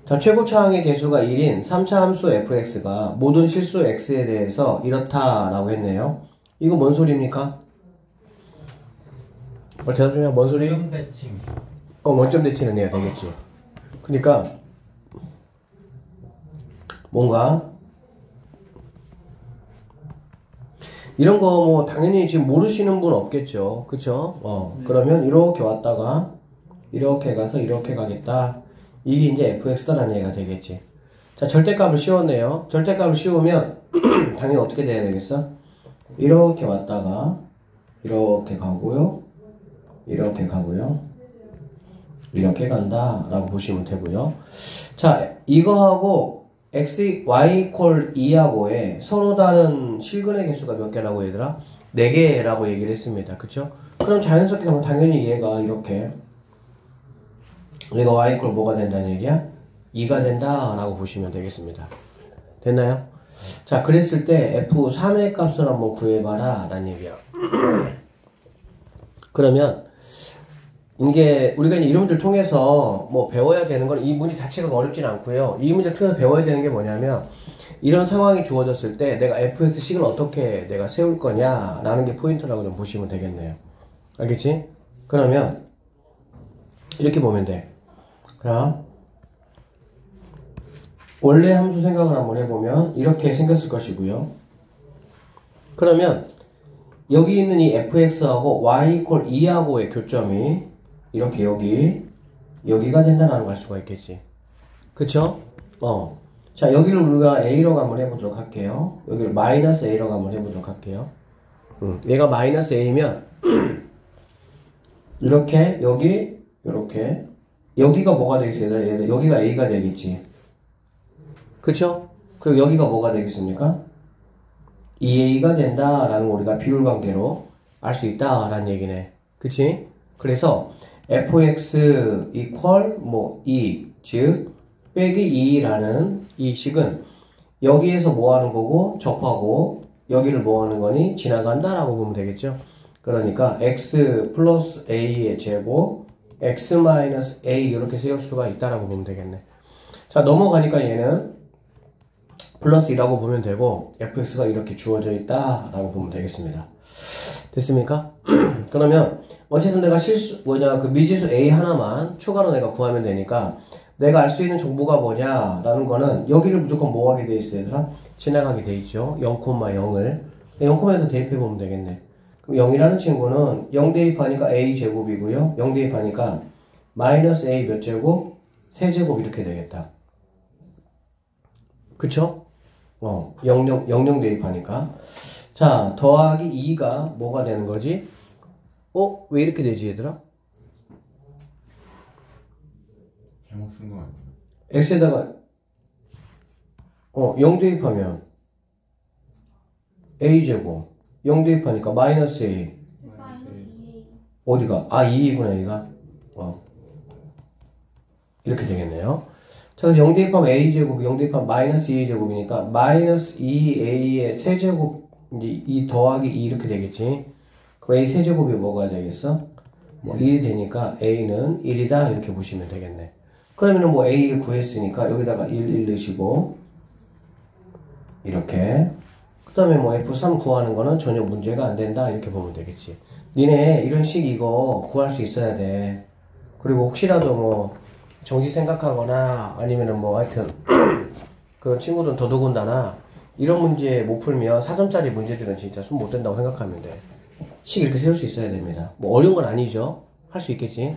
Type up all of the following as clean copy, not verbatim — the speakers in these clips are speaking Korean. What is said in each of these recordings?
자, 최고차항의 개수가 1인 3차 함수 fx가 모든 실수 x에 대해서 이렇다라고 했네요. 이거 뭔 소리입니까? 대답 좀 해. 뭔 소리? 원점 대칭. 원점 대칭은 해야 되겠지. 그러니까 뭔가 이런 거 뭐 당연히 지금 모르시는 분 없겠죠. 그쵸? 그러면 이렇게 왔다가 이렇게 가서 이렇게 가겠다. 이게 이제 fx다라는 얘기가 되겠지. 자, 절대값을 씌웠네요. 절대값을 씌우면 당연히 어떻게 돼야 되겠어? 이렇게 왔다가 이렇게 가고요. 이렇게 가고요. 이렇게 간다 라고 보시면 되고요. 자, 이거하고 x, y equal 2하고의 서로 다른 실근의 개수가 몇 개라고 얘들아? 4개라고 얘기를 했습니다. 그쵸? 그럼 자연스럽게 가면 당연히 얘가 이렇게 얘가 y equal 뭐가 된다는 얘기야? 2가 된다 라고 보시면 되겠습니다. 됐나요? 자, 그랬을 때 f3의 값을 한번 구해봐라 라는 얘기야. 그러면 이게 우리가 이제 이런 문제를 통해서 뭐 배워야 되는 건 이 문제 자체가 어렵진 않고요. 이 문제를 통해서 배워야 되는 게 뭐냐면 이런 상황이 주어졌을 때 내가 fx식을 어떻게 내가 세울 거냐 라는 게 포인트라고 좀 보시면 되겠네요. 알겠지? 그러면 이렇게 보면 돼. 자, 원래 함수 생각을 한번 해보면 이렇게 생겼을 것이고요. 그러면 여기 있는 이 fx하고 y equal 2하고의 교점이 이렇게 여기가 된다라는 걸 알 수가 있겠지. 그쵸? 자, 여기를 우리가 a라고 한번 해보도록 할게요. 여기를 마이너스 a라고 한번 해보도록 할게요. 얘가 마이너스 a면 이렇게 여기 이렇게 여기가 뭐가 되겠어요? 여기가 a가 되겠지. 그쵸? 그리고 여기가 뭐가 되겠습니까? 2a가 된다라는 걸 우리가 비율 관계로 알 수 있다라는 얘기네. 그치? 그래서 fx equal 뭐 2, 즉 빼기 2라는 이 식은 여기에서 뭐 하는 거고 접하고 여기를 뭐 하는 거니 지나간다 라고 보면 되겠죠. 그러니까 x 플러스 a의 제곱 x 마이너스 a 이렇게 세울 수가 있다라고 보면 되겠네. 자, 넘어가니까 얘는 플러스 2라고 보면 되고 fx가 이렇게 주어져 있다 라고 보면 되겠습니다. 됐습니까? 그러면 어쨌든 내가 그 미지수 a 하나만 추가로 내가 구하면 되니까 내가 알 수 있는 정보가 뭐냐 라는 거는 여기를 무조건 뭐 하게 돼 있어요 얘들아? 지나가게 돼 있죠. 0,0을 0,0에서 대입해 보면 되겠네. 그럼 0이라는 친구는 0 대입하니까 a 제곱이고요. 0 대입하니까 마이너스 a 몇 제곱? 세제곱 이렇게 되겠다. 그쵸? 00 대입하니까. 자, 더하기 2가 뭐가 되는 거지? 왜 이렇게 되지, 얘들아? 잘못 쓴 거 아니야? x에다가 0 대입하면 a제곱 0 대입하니까 마이너스 a 어디가? 2이구나 얘가. 이렇게 되겠네요. 자, 그래서 0 대입하면 a제곱 0 대입하면 마이너스 2제곱이니까 마이너스 2a의 세제곱 이 더하기 2 이렇게 되겠지. 그럼 a 세제곱이 뭐가 되겠어? 뭐 1이 되니까 a는 1이다 이렇게 보시면 되겠네. 그러면은 뭐 a를 구했으니까 여기다가 1 넣으시고 이렇게 그 다음에 뭐 f3 구하는 거는 전혀 문제가 안 된다 이렇게 보면 되겠지. 니네 이런 식 이거 구할 수 있어야 돼. 그리고 혹시라도 뭐 정시 생각하거나 아니면은 뭐 하여튼 그런 친구들은 더더군다나 이런 문제 못 풀면 4점짜리 문제들은 진짜 손 못 댄다고 생각하면 돼. 식 이렇게 세울 수 있어야 됩니다. 뭐 어려운 건 아니죠. 할 수 있겠지.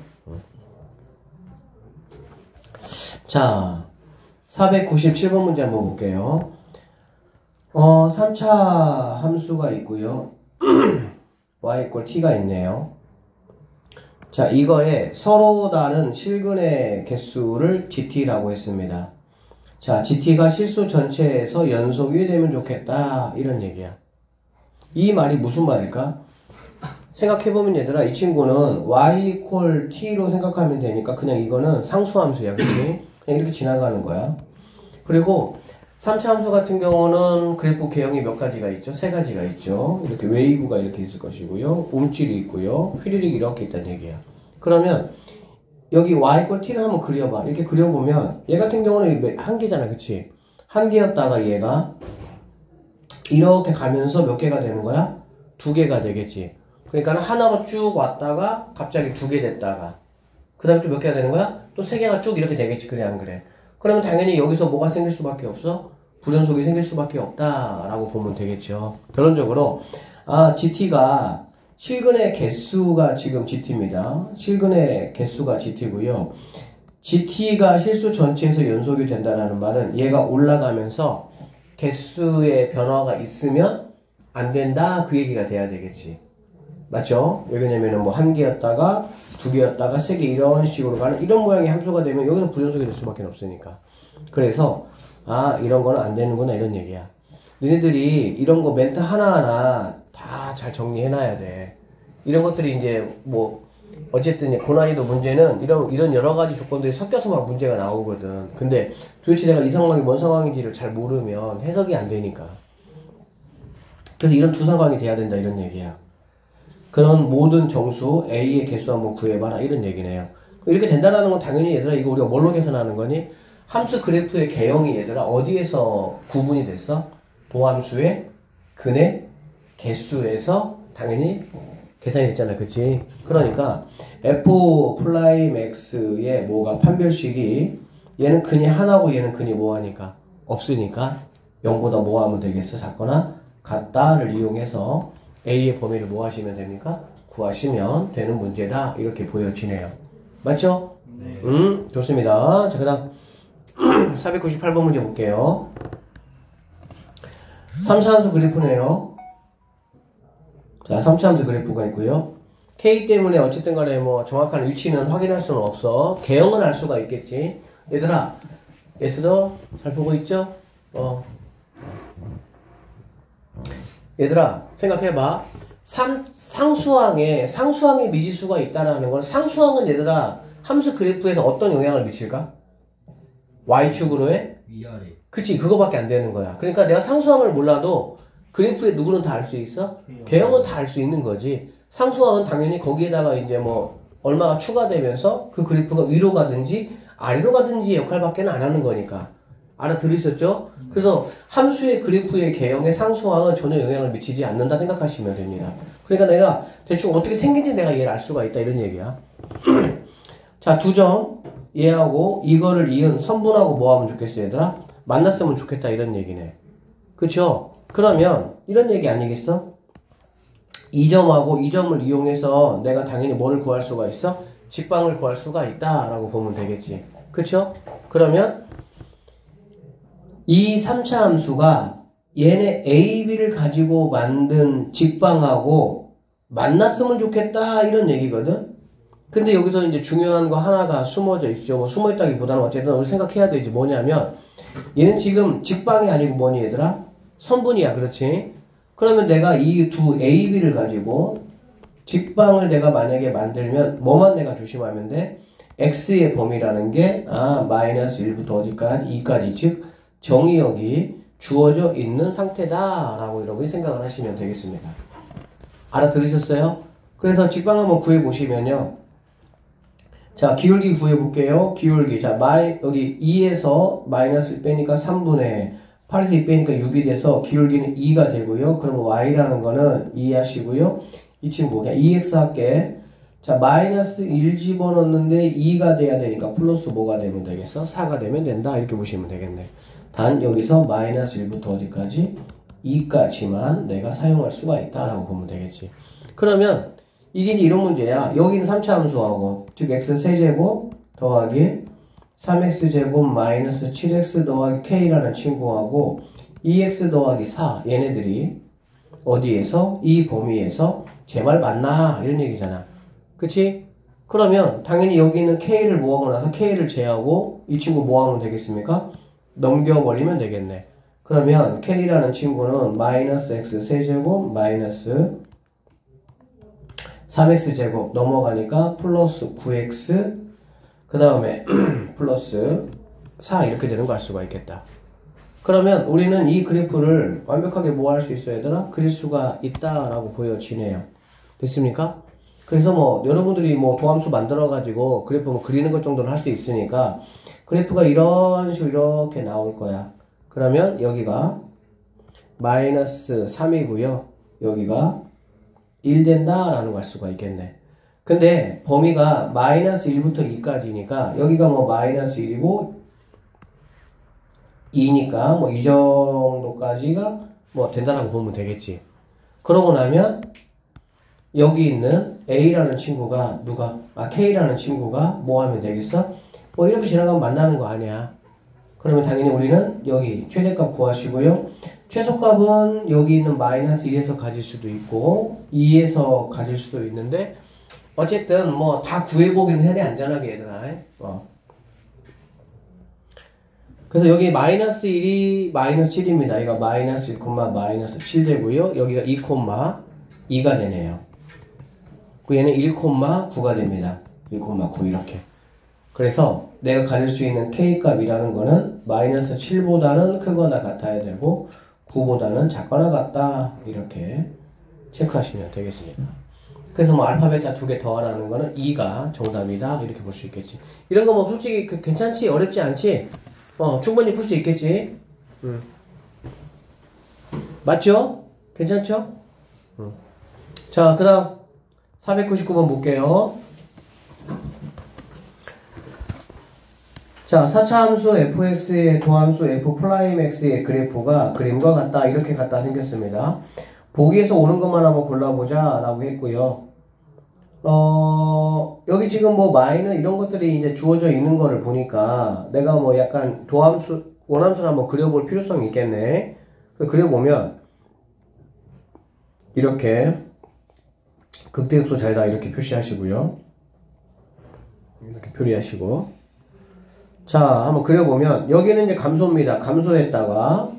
자, 497번 문제 한번 볼게요. 3차 함수가 있고요. y equal t가 있네요. 자, 이거에 서로 다른 실근의 개수를 gt라고 했습니다. 자, gt가 실수 전체에서 연속이 되면 좋겠다 이런 얘기야. 이 말이 무슨 말일까? 생각해보면 얘들아, 이 친구는 y equal t로 생각하면 되니까 그냥 이거는 상수함수야. 그치? 그냥 이렇게 지나가는 거야. 그리고 3차 함수 같은 경우는 그래프 개형이 몇 가지가 있죠? 3가지가 있죠. 이렇게 웨이브가 이렇게 있을 것이고요. 움찔이 있고요. 휘리릭이 이렇게 있다는 얘기야. 그러면 여기 y 꼴 t를 한번 그려봐. 이렇게 그려보면 얘 같은 경우는 한 개잖아, 그치? 한 개였다가 얘가 이렇게 가면서 몇 개가 되는 거야? 두 개가 되겠지. 그러니까 하나로 쭉 왔다가 갑자기 두 개 됐다가 그 다음에 또 몇 개가 되는 거야? 또 세 개가 쭉 이렇게 되겠지. 그래 안 그래? 그러면 당연히 여기서 뭐가 생길 수밖에 없어? 불연속이 생길 수밖에 없다라고 보면 되겠죠. 결론적으로 GT가 실근의 개수가 지금 GT입니다. 실근의 개수가 GT고요. GT가 실수 전체에서 연속이 된다는 말은 얘가 올라가면서 개수의 변화가 있으면 안 된다 그 얘기가 돼야 되겠지. 맞죠? 왜냐면은 뭐 한 개였다가 두 개였다가 세 개 이런 식으로 가는 이런 모양의 함수가 되면 여기서 불연속이 될 수밖에 없으니까. 그래서 이런 거는 안 되는구나 이런 얘기야. 너네들이 이런 거 멘트 하나하나 다 잘 정리해놔야 돼. 이런 것들이 이제 뭐 어쨌든 고난이도 문제는 이런 여러 가지 조건들이 섞여서 막 문제가 나오거든. 근데 도대체 내가 이 상황이 뭔 상황인지를 잘 모르면 해석이 안 되니까. 그래서 이런 두 상황이 돼야 된다 이런 얘기야. 그런 모든 정수 A의 개수 한번 구해봐라 이런 얘기네요. 이렇게 된다는 건 당연히 얘들아 이거 우리가 뭘로 계산하는 거니? 함수 그래프의 개형이 얘들아 어디에서 구분이 됐어? 도함수의 근의 개수에서 당연히 계산이 됐잖아. 그치? 그러니까 f 프라임 x의 뭐가 판별식이 얘는 근이 하나고 얘는 근이 뭐하니까 없으니까 0보다 뭐 하면 되겠어? 작거나 같다를 이용해서 A의 범위를 뭐 하시면 됩니까? 구하시면 되는 문제다. 이렇게 보여지네요. 맞죠? 네. 좋습니다. 자, 그 다음 498번 문제 볼게요. 3차함수 그래프네요. 자, 3차함수 그래프가 있고요. K 때문에 어쨌든 간에 뭐 정확한 위치는 확인할 수는 없어. 개형은 알 수가 있겠지. 얘들아, 예스도 잘 보고 있죠? 얘들아, 생각해봐. 상수항에 미지수가 있다라는 건 상수항은 얘들아, 함수 그래프에서 어떤 영향을 미칠까? Y축으로의? 위아래. 그치, 그거밖에 안 되는 거야. 그러니까 내가 상수항을 몰라도 그래프에 누구는 다 알 수 있어? 개형은 다 알 수 있는 거지. 상수항은 당연히 거기에다가 이제 뭐 얼마가 추가되면서 그 그래프가 위로 가든지 아래로 가든지 역할밖에 안 하는 거니까. 알아들으셨죠? 그래서 함수의 그래프의 개형에 상수항은 전혀 영향을 미치지 않는다 생각하시면 됩니다. 그러니까 내가 대충 어떻게 생긴지 내가 얘를 알 수가 있다 이런 얘기야. 자, 두 점 얘하고 이거를 이은 선분하고 뭐 하면 좋겠어 얘들아? 만났으면 좋겠다 이런 얘기네. 그쵸? 그러면 이런 얘기 아니겠어? 이 점하고 이 점을 이용해서 내가 당연히 뭐를 구할 수가 있어? 직방을 구할 수가 있다 라고 보면 되겠지. 그쵸? 그러면 이 3차 함수가 얘네 A, B를 가지고 만든 직방하고 만났으면 좋겠다 이런 얘기거든. 근데 여기서 이제 중요한 거 하나가 숨어져 있죠. 뭐 숨어있다기보다는 어쨌든 우리 생각해야 되지. 뭐냐면 얘는 지금 직방이 아니고 뭐니 얘들아? 선분이야. 그렇지? 그러면 내가 이 두 A, B를 가지고 직방을 내가 만약에 만들면 뭐만 내가 조심하면 돼? X의 범위라는 게 마이너스 1부터 어디까지? 2까지 즉 정의역이 주어져 있는 상태다 라고 여러분이 생각을 하시면 되겠습니다. 알아들으셨어요? 그래서 직방 한번 구해보시면요. 자, 기울기 구해볼게요. 기울기. 자, 여기 2에서 마이너스 1 빼니까 3분의 8에서 2 빼니까 6이 돼서 기울기는 2가 되고요. 그러면 y라는 거는 2 하시고요. 이 친구 그냥 2x 할게. 자, 마이너스 1 집어넣는데 2가 돼야 되니까 플러스 뭐가 되면 되겠어? 4가 되면 된다. 이렇게 보시면 되겠네. 단 여기서 마이너스 1부터 어디까지? 2까지만 내가 사용할 수가 있다라고 보면 되겠지. 그러면 이게 이제 이런 문제야. 여기는 3차 함수하고 즉 x 세제곱 더하기 3x제곱 마이너스 7x 더하기 k라는 친구하고 2x 더하기 4 얘네들이 어디에서? 이 범위에서 제 말 맞나? 이런 얘기잖아. 그치? 그러면 당연히 여기는 k를 모으고 나서 k를 제하고 이 친구 모으면 되겠습니까? 넘겨버리면 되겠네. 그러면 k라는 친구는 마이너스 x 세제곱 마이너스 3x제곱 넘어가니까 플러스 9x 그 다음에 플러스 4 이렇게 되는 거 알 수가 있겠다. 그러면 우리는 이 그래프를 완벽하게 뭐 할 수 있어요 얘들아? 그릴 수가 있다라고 보여지네요. 됐습니까? 그래서 뭐 여러분들이 뭐 도함수 만들어 가지고 그래프 뭐 그리는 것 정도는 할 수 있으니까 그래프가 이런 식으로 이렇게 나올 거야. 그러면 여기가 마이너스 3이고요. 여기가 1 된다라는 걸 알 수가 있겠네. 근데 범위가 마이너스 1부터 2까지니까 여기가 뭐 마이너스 1이고 2니까 뭐 이 정도까지가 뭐 된다라고 보면 되겠지. 그러고 나면 여기 있는 A라는 친구가 K라는 친구가 뭐 하면 되겠어? 뭐 이렇게 지나가면 만나는 거 아니야. 그러면 당연히 우리는 여기 최대값 구하시고요. 최소값은 여기 있는 마이너스 1에서 가질 수도 있고 2에서 가질 수도 있는데 어쨌든 뭐 다 구해보기는 해야 돼. 안전하게 얘들아. 그래서 여기 마이너스 1이 마이너스 7입니다. 이거 마이너스 1, 마이너스 7 되고요. 여기가 2, 2가 되네요. 얘는 1, 9가 됩니다. 1, 9 이렇게. 그래서 내가 가질 수 있는 K값이라는 거는 마이너스 7보다는 크거나 같아야 되고 9보다는 작거나 같다. 이렇게 체크하시면 되겠습니다. 그래서 뭐 알파, 베타 두 개 더하라는 거는 2가 정답이다. 이렇게 볼 수 있겠지. 이런 거 뭐 솔직히 괜찮지? 어렵지 않지? 충분히 풀 수 있겠지? 맞죠? 괜찮죠? 자, 그 다음 499번 볼게요. 자, 4차 함수 fx의 도함수 f'x의 그래프가 그림과 같다. 이렇게 같다 생겼습니다. 보기에서 오는 것만 한번 골라보자 라고 했고요. 여기 지금 뭐 마이너 이런 것들이 이제 주어져 있는 거를 보니까 내가 뭐 약간 도함수, 원함수를 한번 그려볼 필요성이 있겠네. 그려보면 이렇게 극대극소 잘다 이렇게 표시하시고요. 이렇게 표리하시고. 자, 한번 그려보면 여기는 이제 감소입니다. 감소했다가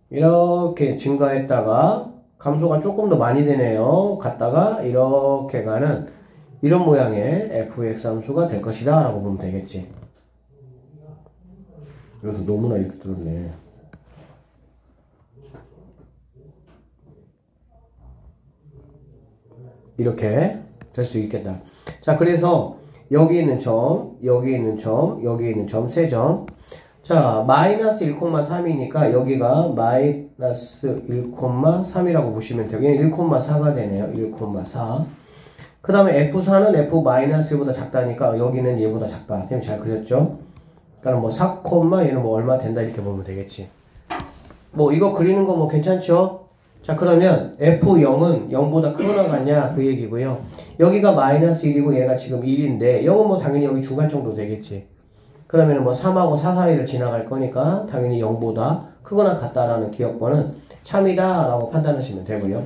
이렇게 증가했다가 감소가 조금 더 많이 되네요. 갔다가 이렇게 가는 이런 모양의 fx 함수가 될 것이다 라고 보면 되겠지. 그래서 너무나 이렇게 들었네. 이렇게 될 수 있겠다. 자, 그래서 여기 있는 점, 여기 있는 점, 여기 있는 점, 세 점. 자, 마이너스 1,3이니까 여기가 마이너스 1,3이라고 보시면 되고, 얘는 1,4가 되네요. 1,4. 그 다음에 F4는 F-1보다 작다니까 여기는 얘보다 작다. 선생님 잘 그렸죠? 그러니까 뭐 4, 얘는 뭐 얼마 된다 이렇게 보면 되겠지. 뭐 이거 그리는 거 뭐 괜찮죠? 자, 그러면 F0은 0보다 크거나 같냐 그 얘기고요. 여기가 마이너스 1이고 얘가 지금 1인데 0은 뭐 당연히 여기 중간 정도 되겠지. 그러면 뭐 3하고 4 사이를 지나갈 거니까 당연히 0보다 크거나 같다라는 기억번은 참이다 라고 판단하시면 되고요.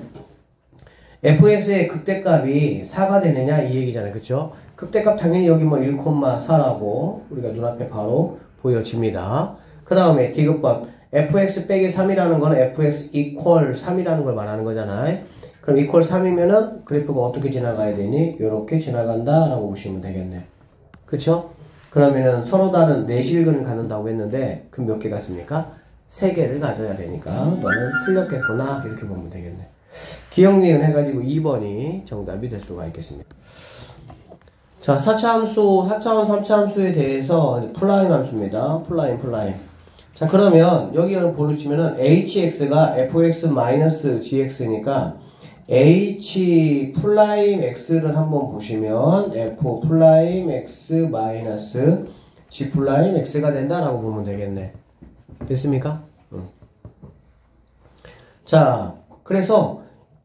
fx의 극대값이 4가 되느냐 이 얘기잖아요. 그쵸? 극대값 당연히 여기 뭐 1,4라고 우리가 눈앞에 바로 보여집니다. 그 다음에 디귿번 fx 빼기 3이라는 거는 fx equal 3이라는 걸 말하는 거잖아요. 그럼 equal 3이면은 그래프가 어떻게 지나가야 되니? 이렇게 지나간다 라고 보시면 되겠네. 그쵸? 그러면은 서로 다른 내실근을 갖는다고 했는데 그럼 몇 개 같습니까? 3개를 가져야 되니까 너는 틀렸겠구나 이렇게 보면 되겠네. 기억 니은 해가지고 2번이 정답이 될 수가 있겠습니다. 자, 4차 함수, 4차원 3차 함수에 대해서 플라임 함수입니다. 플라임. 자, 그러면 여기 보시면은 hx가 fx-gx니까 h 플라임 x를 한번 보시면 f 플라임 x 마이너스 g 플라임 x가 된다라고 보면 되겠네. 됐습니까? 자, 그래서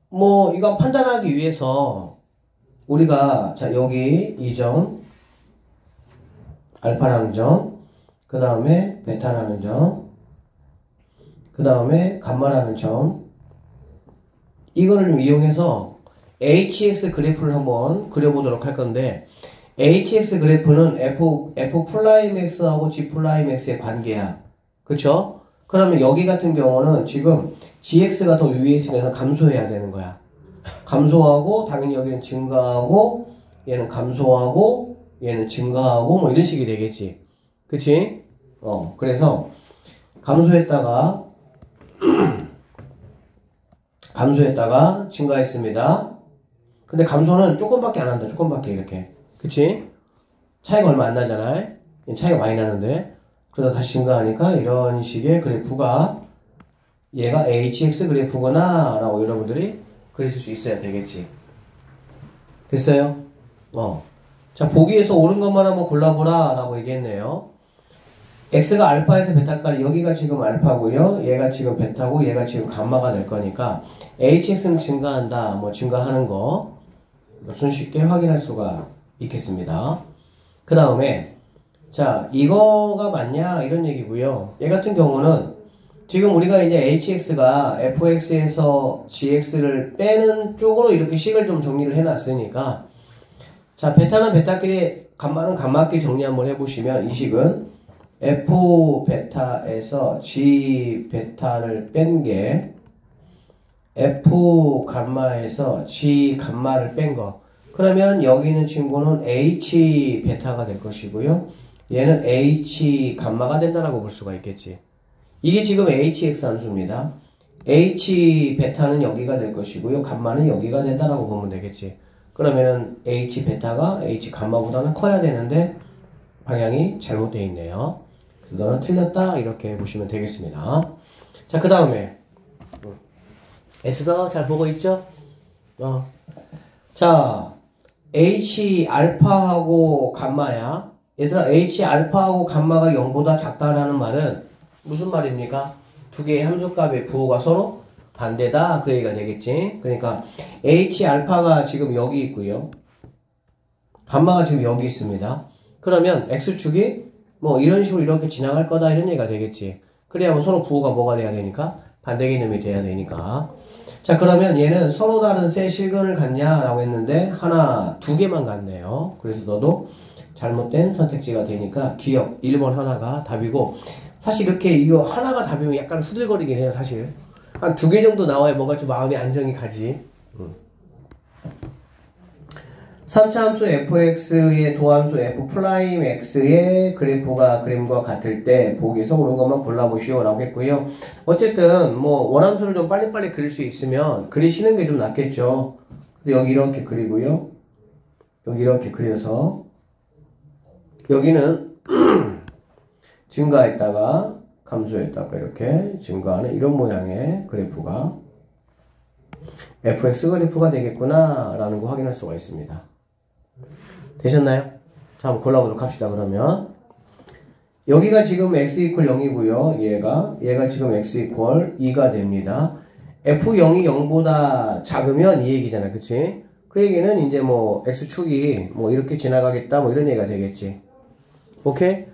뭐 이거 판단하기 위해서 우리가 자 여기 이 점 알파라는 점, 그 다음에 베타라는 점, 그 다음에 감마라는 점, 이거를 좀 이용해서 hx 그래프를 한번 그려보도록 할 건데 hx 그래프는 f'(x하고 g'(x의 관계야. 그쵸? 그러면 여기 같은 경우는 지금 gx가 더 위에 있으니까 감소해야 되는 거야. 감소하고 당연히 여기는 증가하고 얘는 감소하고 얘는 증가하고 뭐 이런 식이 되겠지. 그치? 그래서 감소했다가 증가했습니다. 근데 감소는 조금밖에 안 한다. 조금밖에 이렇게. 그치? 차이가 얼마 안 나잖아. 차이가 많이 나는데. 그러다 다시 증가하니까 이런 식의 그래프가 얘가 HX 그래프구나 라고 여러분들이 그리실 수 있어야 되겠지. 됐어요? 자, 보기에서 옳은 것만 한번 골라보라 라고 얘기했네요. X가 알파에서 베타까지 여기가 지금 알파고요. 얘가 지금 베타고 얘가 지금 감마가 될 거니까 HX는 증가한다. 뭐 증가하는 거 손쉽게 확인할 수가 있겠습니다. 그 다음에 자 이거가 맞냐 이런 얘기고요. 얘 같은 경우는 지금 우리가 이제 HX가 FX에서 GX를 빼는 쪽으로 이렇게 식을 좀 정리를 해놨으니까 자 베타는 베타끼리 감마는 감마끼리 정리 한번 해보시면 이 식은 F 베타에서 G 베타를 뺀 게 F 감마에서 G 감마를 뺀 거. 그러면 여기 있는 친구는 H 베타가 될 것이고요. 얘는 H 감마가 된다라고 볼 수가 있겠지. 이게 지금 HX 함수입니다. H 베타는 여기가 될 것이고요. 감마는 여기가 된다라고 보면 되겠지. 그러면은 H 베타가 H 감마보다는 커야 되는데 방향이 잘못되어 있네요. 너는 틀렸다 이렇게 보시면 되겠습니다. 자, 그 다음에 S더 잘 보고 있죠? 자, H 알파하고 감마야. 얘들아, H 알파하고 감마가 0보다 작다라는 말은 무슨 말입니까? 두 개의 함수값의 부호가 서로 반대다 그 얘기가 되겠지. 그러니까 H 알파가 지금 여기 있고요. 감마가 지금 여기 있습니다. 그러면 X축이 뭐 이런 식으로 이렇게 지나갈 거다 이런 얘기가 되겠지. 그래야 뭐 서로 부호가 뭐가 돼야 되니까 반대 개념이 돼야 되니까. 자, 그러면 얘는 서로 다른 세 실근을 갖냐라고 했는데 하나, 두 개만 갖네요. 그래서 너도 잘못된 선택지가 되니까 기억 1번 하나가 답이고, 사실 이렇게 이거 하나가 답이면 약간 후들거리긴 해요. 사실 한 두 개 정도 나와야 뭔가 좀 마음이 안정이 가지. 3차 함수 fx의 도함수 f'x의 그림과 같을 때 보기에서 옳은 것만 골라보시오 라고 했고요. 어쨌든 뭐 원함수를 좀 빨리빨리 그릴 수 있으면 그리시는 게 좀 낫겠죠. 근데 여기 이렇게 그리고요. 여기 이렇게 그려서 여기는 증가했다가 감소했다가 이렇게 증가하는 이런 모양의 그래프가 fx 그래프가 되겠구나 라는 거 확인할 수가 있습니다. 되셨나요? 자, 한번 골라보도록 합시다. 그러면 여기가 지금 x 이퀄 0이고요. 얘가 지금 x 이퀄 2가 됩니다. f0이 0보다 작으면 이 얘기잖아. 그치? 그 얘기는 이제 뭐 x축이 뭐 이렇게 지나가겠다 뭐 이런 얘기가 되겠지. 오케이?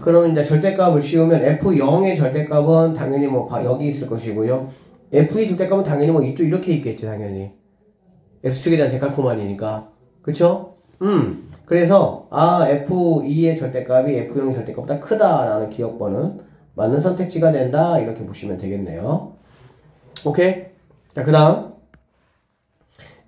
그럼 이제 절대값을 씌우면 f0의 절대값은 당연히 뭐 여기 있을 것이고요. f2 절대값은 당연히 뭐 이쪽 이렇게 있겠지. 당연히 x축에 대한 데칼코마니니까. 그쵸? 그래서 f2의 절대값이 f0의 절대값보다 크다라는 기억번은 맞는 선택지가 된다 이렇게 보시면 되겠네요. 오케이? 자, 그 다음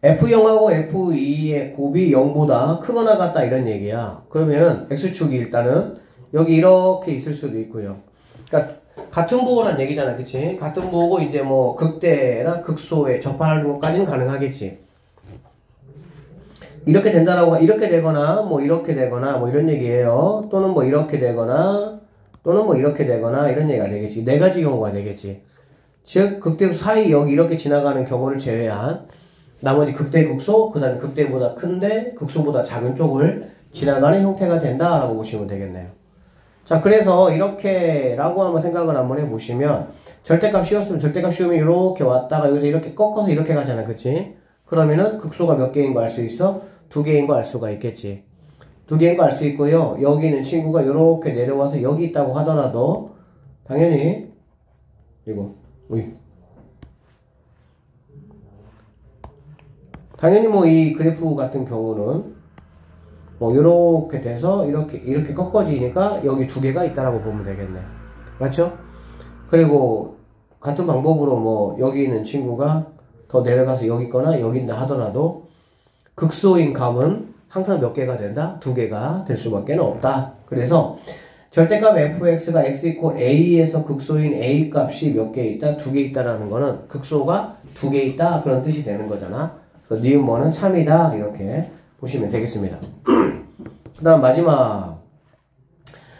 f0하고 f2의 곱이 0보다 크거나 같다 이런 얘기야. 그러면은 x축이 일단은 여기 이렇게 있을 수도 있고요. 그러니까 같은 부호란 얘기잖아. 그치? 같은 부호고 이제 뭐 극대나 극소에 접하는 것까지는 가능하겠지. 이렇게 된다라고, 이렇게 되거나, 뭐 이렇게 되거나, 뭐 이런 얘기예요. 또는 뭐 이렇게 되거나, 또는 뭐 이렇게 되거나, 이런 얘기가 되겠지. 네 가지 경우가 되겠지. 즉, 극대 사이 여기 이렇게 지나가는 경우를 제외한 나머지 극대, 극소, 그 다음에 극대보다 큰데 극소보다 작은 쪽을 지나가는 형태가 된다라고 보시면 되겠네요. 자, 그래서 이렇게라고 한번 생각을 한번 해보시면 절대값 씌웠으면 절대값 씌우면 이렇게 왔다가 여기서 이렇게 꺾어서 이렇게 가잖아. 그치? 그러면은 극소가 몇 개인 거 알 수 있어? 두 개인 거 알 수가 있겠지. 두 개인 거 알 수 있고요. 여기 있는 친구가 이렇게 내려와서 여기 있다고 하더라도 당연히 당연히 뭐 이 그래프 같은 경우는 뭐 이렇게 돼서 이렇게 꺾어지니까 여기 두 개가 있다라고 보면 되겠네. 맞죠? 그리고 같은 방법으로 뭐 여기 있는 친구가 더 내려가서 여기 있거나 여기 있다 하더라도 극소인 값은 항상 몇 개가 된다? 두 개가 될 수밖에 없다. 그래서 절대값 fx가 x 이퀄 a에서 극소인 a 값이 몇 개 있다? 두 개 있다라는 거는 극소가 두 개 있다 그런 뜻이 되는 거잖아. 그래서 니은 뭐는 참이다 이렇게 보시면 되겠습니다. 그 다음 마지막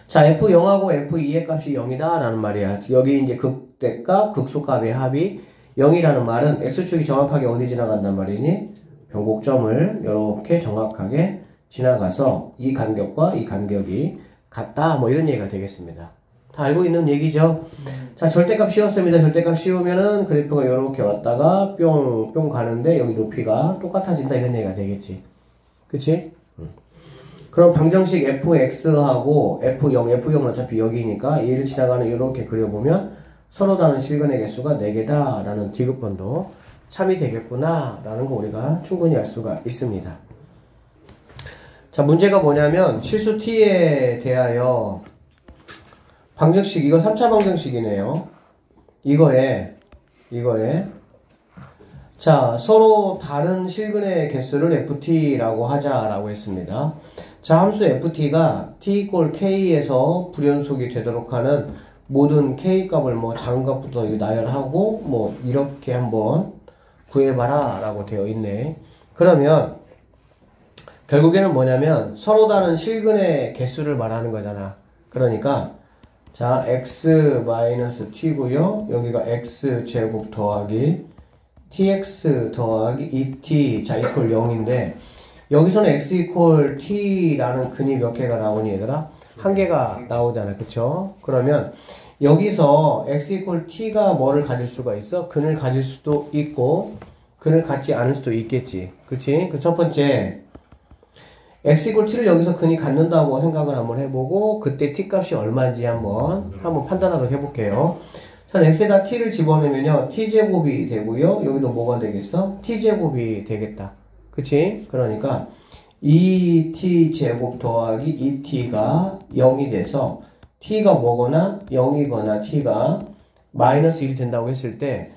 자 F0하고 F2의 값이 0이다 라는 말이야. 여기 이제 극대값 극소값의 합이 0이라는 말은 x축이 정확하게 어디 지나간단 말이니? 변곡점을 이렇게 정확하게 지나가서 이 간격과 이 간격이 같다 뭐 이런 얘기가 되겠습니다. 다 알고 있는 얘기죠? 자 절대값 씌웠습니다. 절대값 씌우면은 그래프가 이렇게 왔다가 뿅 가는데 여기 높이가 똑같아진다 이런 얘기가 되겠지. 그치? 그럼 방정식 fx하고 f0은 어차피 여기니까 얘를 지나가는 이렇게 그려보면 서로 다른 실근의 개수가 4개다 라는 디귿번도 참이 되겠구나 라는 거 우리가 충분히 알 수가 있습니다. 자 문제가 뭐냐면 실수 t에 대하여 방정식 이거 3차 방정식이네요. 이거에 자 서로 다른 실근의 개수를 ft라고 하자라고 했습니다. 자 함수 ft가 t = k에서 불연속이 되도록 하는 모든 k 값을 뭐 작은 값부터 나열하고 뭐 이렇게 한번 구해봐라 라고 되어 있네. 그러면 결국에는 뭐냐면 서로 다른 실근의 개수를 말하는 거잖아. 그러니까 자 x-t고요 여기가 x제곱 더하기 tx 더하기 2t 자 이퀄 0인데 여기서는 x 이퀄 t라는 근이 몇 개가 나오니 얘들아? 한 개가 나오잖아. 그쵸? 그러면 여기서 x 이퀄 t가 뭐를 가질 수가 있어? 근을 가질 수도 있고 근을 갖지 않을 수도 있겠지. 그치? 그 첫 번째 x 이퀄 t를 여기서 근이 갖는다고 생각을 한번 해보고 그때 t 값이 얼마인지 한번 판단하도록 해볼게요. 자, x에다 t를 집어넣으면요 t제곱이 되고요 여기도 뭐가 되겠어? t제곱이 되겠다. 그치? 그러니까 2t제곱 더하기 2t가 0이 돼서 t가 뭐거나 0이거나 t가 마이너스 1이 된다고 했을 때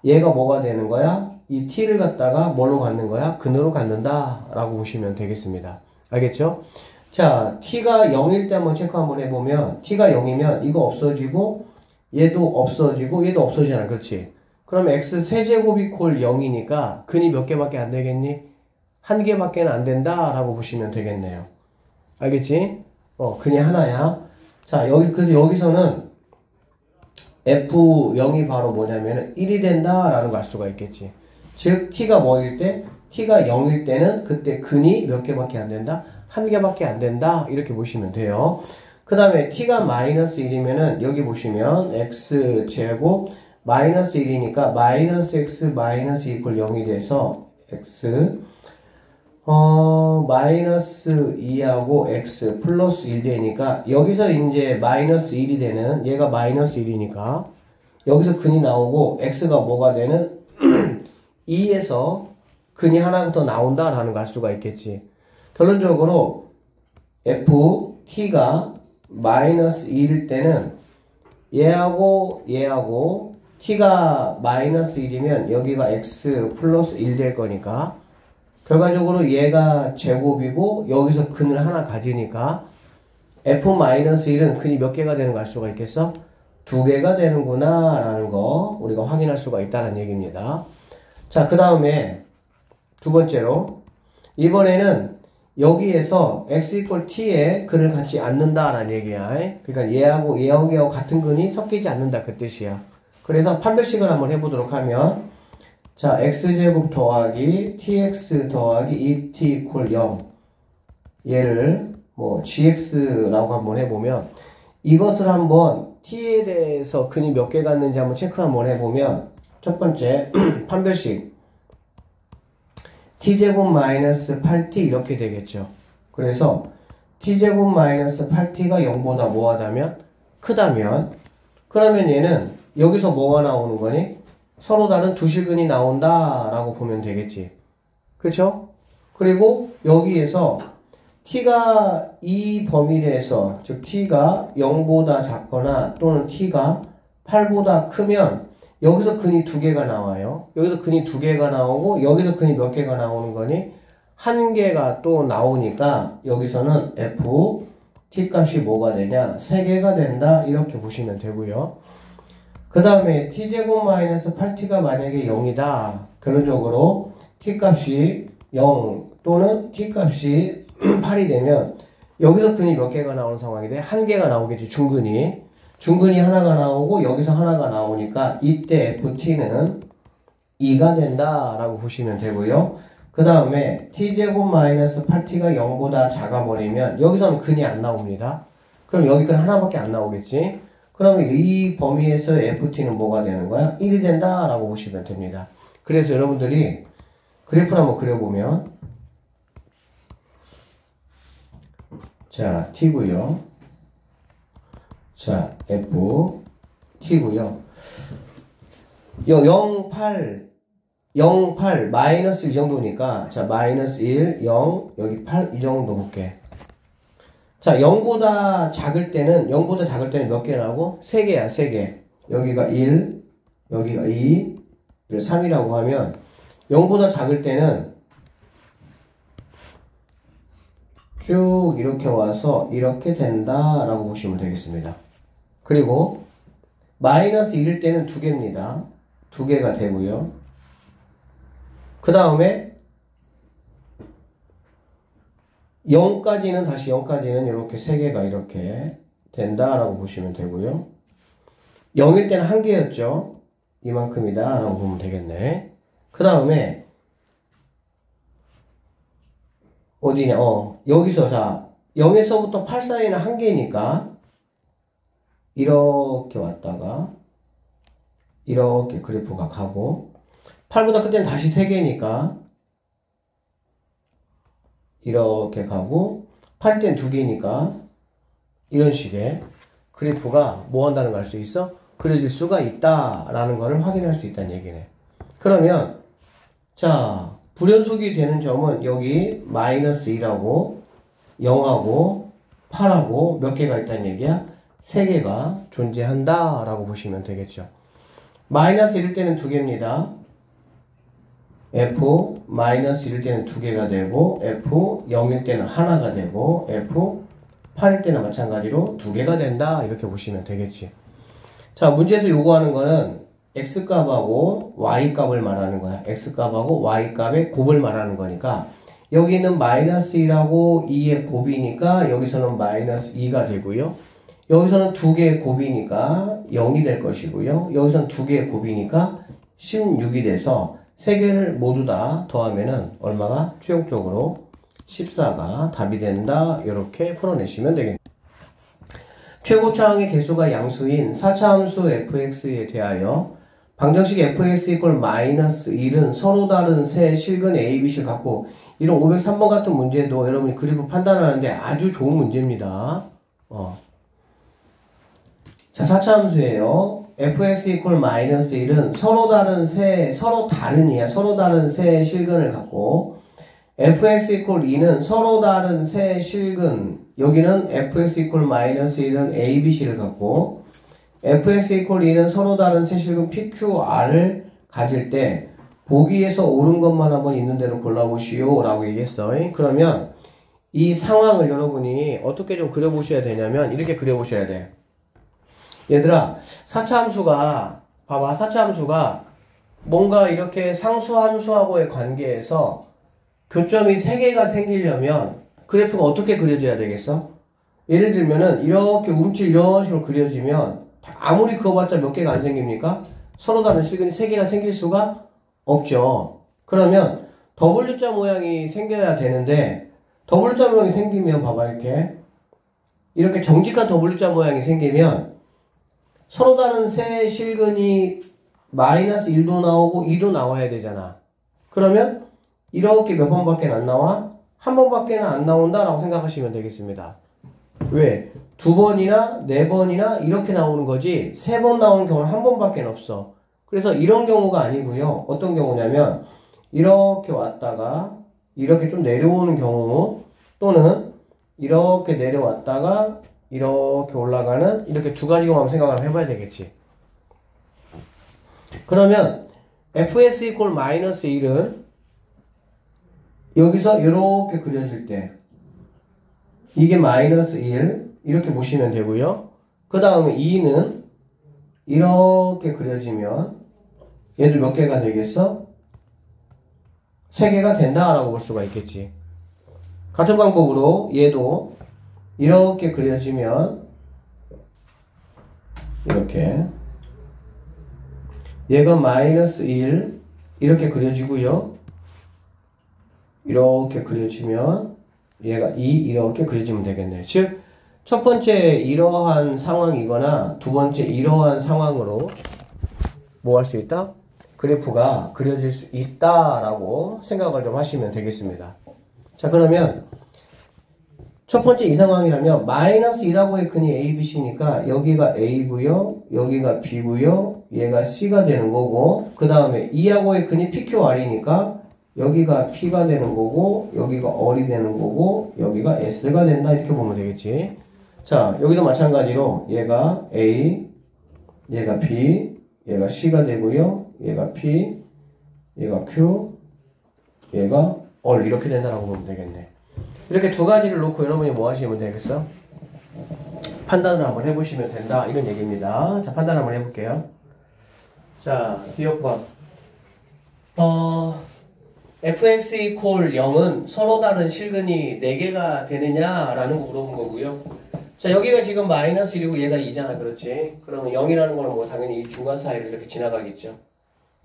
얘가 뭐가 되는 거야? 이 t를 갖다가 뭘로 갖는 거야? 근으로 갖는다 라고 보시면 되겠습니다. 알겠죠? 자 t가 0일 때 한번 체크 한번 해보면 t가 0이면 이거 없어지고 얘도 없어지고 얘도 없어지잖아. 그렇지? 그럼 x 세제곱이 콜 0이니까 근이 몇 개밖에 안 되겠니? 한 개밖에는 안 된다 라고 보시면 되겠네요. 알겠지? 근이 하나야. 자 그래서 여기서는 f0이 바로 뭐냐면 1이 된다 라는 걸 알 수가 있겠지. 즉 t가 뭐일 때? t가 0일 때는 그때 근이 몇 개밖에 안 된다? 한 개밖에 안 된다 이렇게 보시면 돼요. 그 다음에 t가 마이너스 1이면은 여기 보시면 x제곱 마이너스 1이니까 마이너스 x 마이너스 이퀄 0이 돼서 x 마이너스 2하고 x 플러스 1 되니까 여기서 이제 마이너스 1이 되는 얘가 마이너스 1이니까 여기서 근이 나오고 x가 뭐가 되는 2에서 근이 하나가 더 나온다라는 걸 알 수가 있겠지. 결론적으로 ft가 마이너스 2일 때는 얘하고 t가 마이너스 1이면 여기가 x 플러스 1 될 거니까 결과적으로 얘가 제곱이고 여기서 근을 하나 가지니까 f-1은 근이 몇 개가 되는 걸 알 수가 있겠어? 2개가 되는구나 라는 거 우리가 확인할 수가 있다는 얘기입니다. 자, 그 다음에 두 번째로 이번에는 여기에서 x 이퀄 t에 근을 갖지 않는다 라는 얘기야. 그러니까 얘하고 같은 근이 섞이지 않는다 그 뜻이야. 그래서 판별식을 한번 해보도록 하면 자 x제곱 더하기 tx 더하기 2t 이퀄 0 얘를 뭐 gx라고 한번 해보면 이것을 한번 t에 대해서 근이 몇 개 갖는지 한번 체크 한번 해보면 첫 번째 판별식 t제곱 마이너스 8t 이렇게 되겠죠. 그래서 t제곱 마이너스 8t가 0보다 뭐하다면? 크다면 그러면 얘는 여기서 뭐가 나오는 거니? 서로 다른 두 실근이 나온다 라고 보면 되겠지. 그쵸? 그리고 여기에서 t가 이 범위 내에서 즉 t가 0보다 작거나 또는 t가 8보다 크면 여기서 근이 2개가 나와요. 여기서 근이 2개가 나오고 여기서 근이 몇 개가 나오는 거니? 1개가 또 나오니까 여기서는 f t 값이 뭐가 되냐? 3개가 된다 이렇게 보시면 되고요. 그 다음에 t제곱 마이너스 8t가 만약에 0이다. 결론적으로 t값이 0 또는 t값이 8이 되면 여기서 근이 몇 개가 나오는 상황이 돼? 한 개가 나오겠지, 중근이. 중근이 하나가 나오고 여기서 하나가 나오니까 이때 ft는 2가 된다라고 보시면 되고요. 그 다음에 t제곱 마이너스 8t가 0보다 작아버리면 여기서는 근이 안 나옵니다. 그럼 여기 근 하나밖에 안 나오겠지. 그러면 이 범위에서 ft는 뭐가 되는 거야? 1이 된다라고 보시면 됩니다. 그래서 여러분들이 그래프를 한번 그려보면 자, t고요. 자, f t고요. 0, 8, 마이너스 이 정도니까 자, 마이너스 1, 0, 여기 8 이 정도 볼게. 자, 0보다 작을 때는 몇 개 나오고? 3개야, 3개. 여기가 1, 여기가 2, 3이라고 하면 0보다 작을 때는 쭉 이렇게 와서 이렇게 된다라고 보시면 되겠습니다. 그리고 마이너스 1일 때는 2개입니다. 2개가 되고요. 그 다음에 0까지는 다시 0까지는 이렇게 3개가 이렇게 된다라고 보시면 되고요. 0일 때는 1개였죠. 이만큼이다 라고 보면 되겠네. 그 다음에 어디냐? 여기서 자 0에서부터 8 사이는 1개니까 이렇게 왔다가 이렇게 그래프가 가고 8보다 끝에는 다시 3개니까 이렇게 가고 8일 땐 2개니까 이런 식의 그래프가 뭐 한다는 걸 알 수 있어? 그려질 수가 있다라는 것을 확인할 수 있다는 얘기네. 그러면 자 불연속이 되는 점은 여기 마이너스 2하고 0하고 8하고 몇 개가 있다는 얘기야? 3개가 존재한다라고 보시면 되겠죠. 마이너스 1일 때는 2개입니다. f 마이너스 1일 때는 2개가 되고 f 0일 때는 하나가 되고 f 8일 때는 마찬가지로 2개가 된다 이렇게 보시면 되겠지. 자 문제에서 요구하는 거는 x값하고 y값을 말하는 거야. x값하고 y값의 곱을 말하는 거니까 여기는 마이너스 1하고 2의 곱이니까 여기서는 마이너스 2가 되고요. 여기서는 2개의 곱이니까 0이 될 것이고요. 여기서는 2개의 곱이니까 16이 돼서 3개를 모두 다 더하면은 얼마가? 최종적으로 14가 답이 된다. 이렇게 풀어내시면 되겠습니다. 최고차항의 개수가 양수인 4차함수 fx에 대하여 방정식 fx 이퀄 마이너스 1은 서로 다른 세 실근 a, b를 갖고 이런 503번 같은 문제도 여러분이 그래프 판단하는데 아주 좋은 문제입니다. 자, 4차함수예요. fx 이퀄 마이너스 1은 서로 다른 세 실근을 갖고 fx 이퀄 2는 서로 다른 세 실근 여기는 fx 이퀄 마이너스 1은 a, b, c를 갖고 fx 이퀄 2는 서로 다른 세 실근 pqr을 가질 때 보기에서 옳은 것만 한번 있는 대로 골라보시오 라고 얘기했어. 그러면 이 상황을 여러분이 어떻게 좀 그려보셔야 되냐면 이렇게 그려보셔야 돼. 얘들아 4차함수가 봐봐 4차함수가 뭔가 이렇게 상수함수하고의 관계에서 교점이 3개가 생기려면 그래프가 어떻게 그려져야 되겠어? 예를 들면은 이렇게 움찔 이런 식으로 그려지면 아무리 그어봤자 몇 개가 안 생깁니까? 서로 다른 실근이 3개가 생길 수가 없죠. 그러면 W자 모양이 생겨야 되는데 W자 모양이 생기면 봐봐 이렇게 정직한 W자 모양이 생기면 서로 다른 세 실근이 마이너스 1도 나오고 2도 나와야 되잖아. 그러면 이렇게 몇 번밖에 안 나와? 한 번밖에 안 나온다라고 생각하시면 되겠습니다. 왜? 2번이나 4번이나 이렇게 나오는 거지 3번 나오는 경우는 한 번밖에 없어. 그래서 이런 경우가 아니고요. 어떤 경우냐면 이렇게 왔다가 이렇게 좀 내려오는 경우 또는 이렇게 내려왔다가 이렇게 올라가는 이렇게 두 가지 경우 한번 생각을 해봐야 되겠지. 그러면 fx 이퀄 마이너스 1은 여기서 이렇게 그려질 때 이게 마이너스 1 이렇게 보시면 되고요. 그 다음에 2는 이렇게 그려지면 얘들 몇 개가 되겠어? 세 개가 된다라고 볼 수가 있겠지. 같은 방법으로 얘도 이렇게 그려지면 이렇게 얘가 마이너스 1 이렇게 그려지고요. 이렇게 그려지면 얘가 2 이렇게 그려지면 되겠네요. 즉, 첫 번째 이러한 상황이거나 두 번째 이러한 상황으로 뭐 할 수 있다? 그래프가 그려질 수 있다라고 생각을 좀 하시면 되겠습니다. 자, 그러면 첫 번째 이 상황이라면 마이너스 2라고의 근이 A, B, C니까 여기가 A고요, 여기가 B고요, 얘가 C가 되는 거고, 그 다음에 2하고의 근이 PQR이니까 여기가 P가 되는 거고, 여기가 R이 되는 거고, 여기가 S가 된다 이렇게 보면 되겠지. 자, 여기도 마찬가지로 얘가 A, 얘가 B, 얘가 C가 되고요, 얘가 P, 얘가 Q, 얘가 R 이렇게 된다라고 보면 되겠네. 이렇게 두 가지를 놓고 여러분이 뭐 하시면 되겠어? 판단을 한번 해보시면 된다 이런 얘기입니다. 자, 판단 한번 해볼게요. 자, 기억과 fx equal 0은 서로 다른 실근이 4개가 되느냐라는 거 물어본 거고요. 자, 여기가 지금 마이너스 1이고 얘가 2잖아, 그렇지? 그러면 0이라는 거는 뭐 당연히 이 중간 사이를 이렇게 지나가겠죠.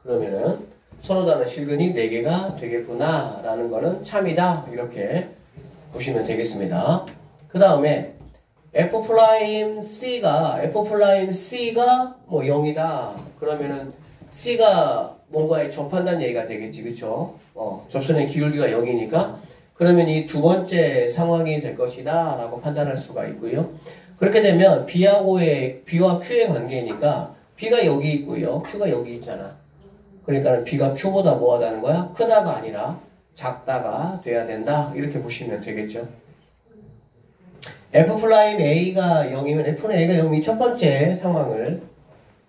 그러면은 서로 다른 실근이 4개가 되겠구나 라는 거는 참이다 이렇게 보시면 되겠습니다. 그 다음에 F'C가 뭐 0이다 그러면은 C가 뭔가에 접한다는 얘기가 되겠지, 그쵸? 접선의 기울기가 0이니까 그러면 이 두 번째 상황이 될 것이다 라고 판단할 수가 있고요. 그렇게 되면 B와 Q의 관계니까 B가 여기 있고요, Q가 여기 있잖아. 그러니까 B가 Q보다 뭐하다는 거야? 크다가 아니라 작다가 돼야 된다 이렇게 보시면 되겠죠. F'A가 0이면 F는 A가 0이 첫 번째 상황을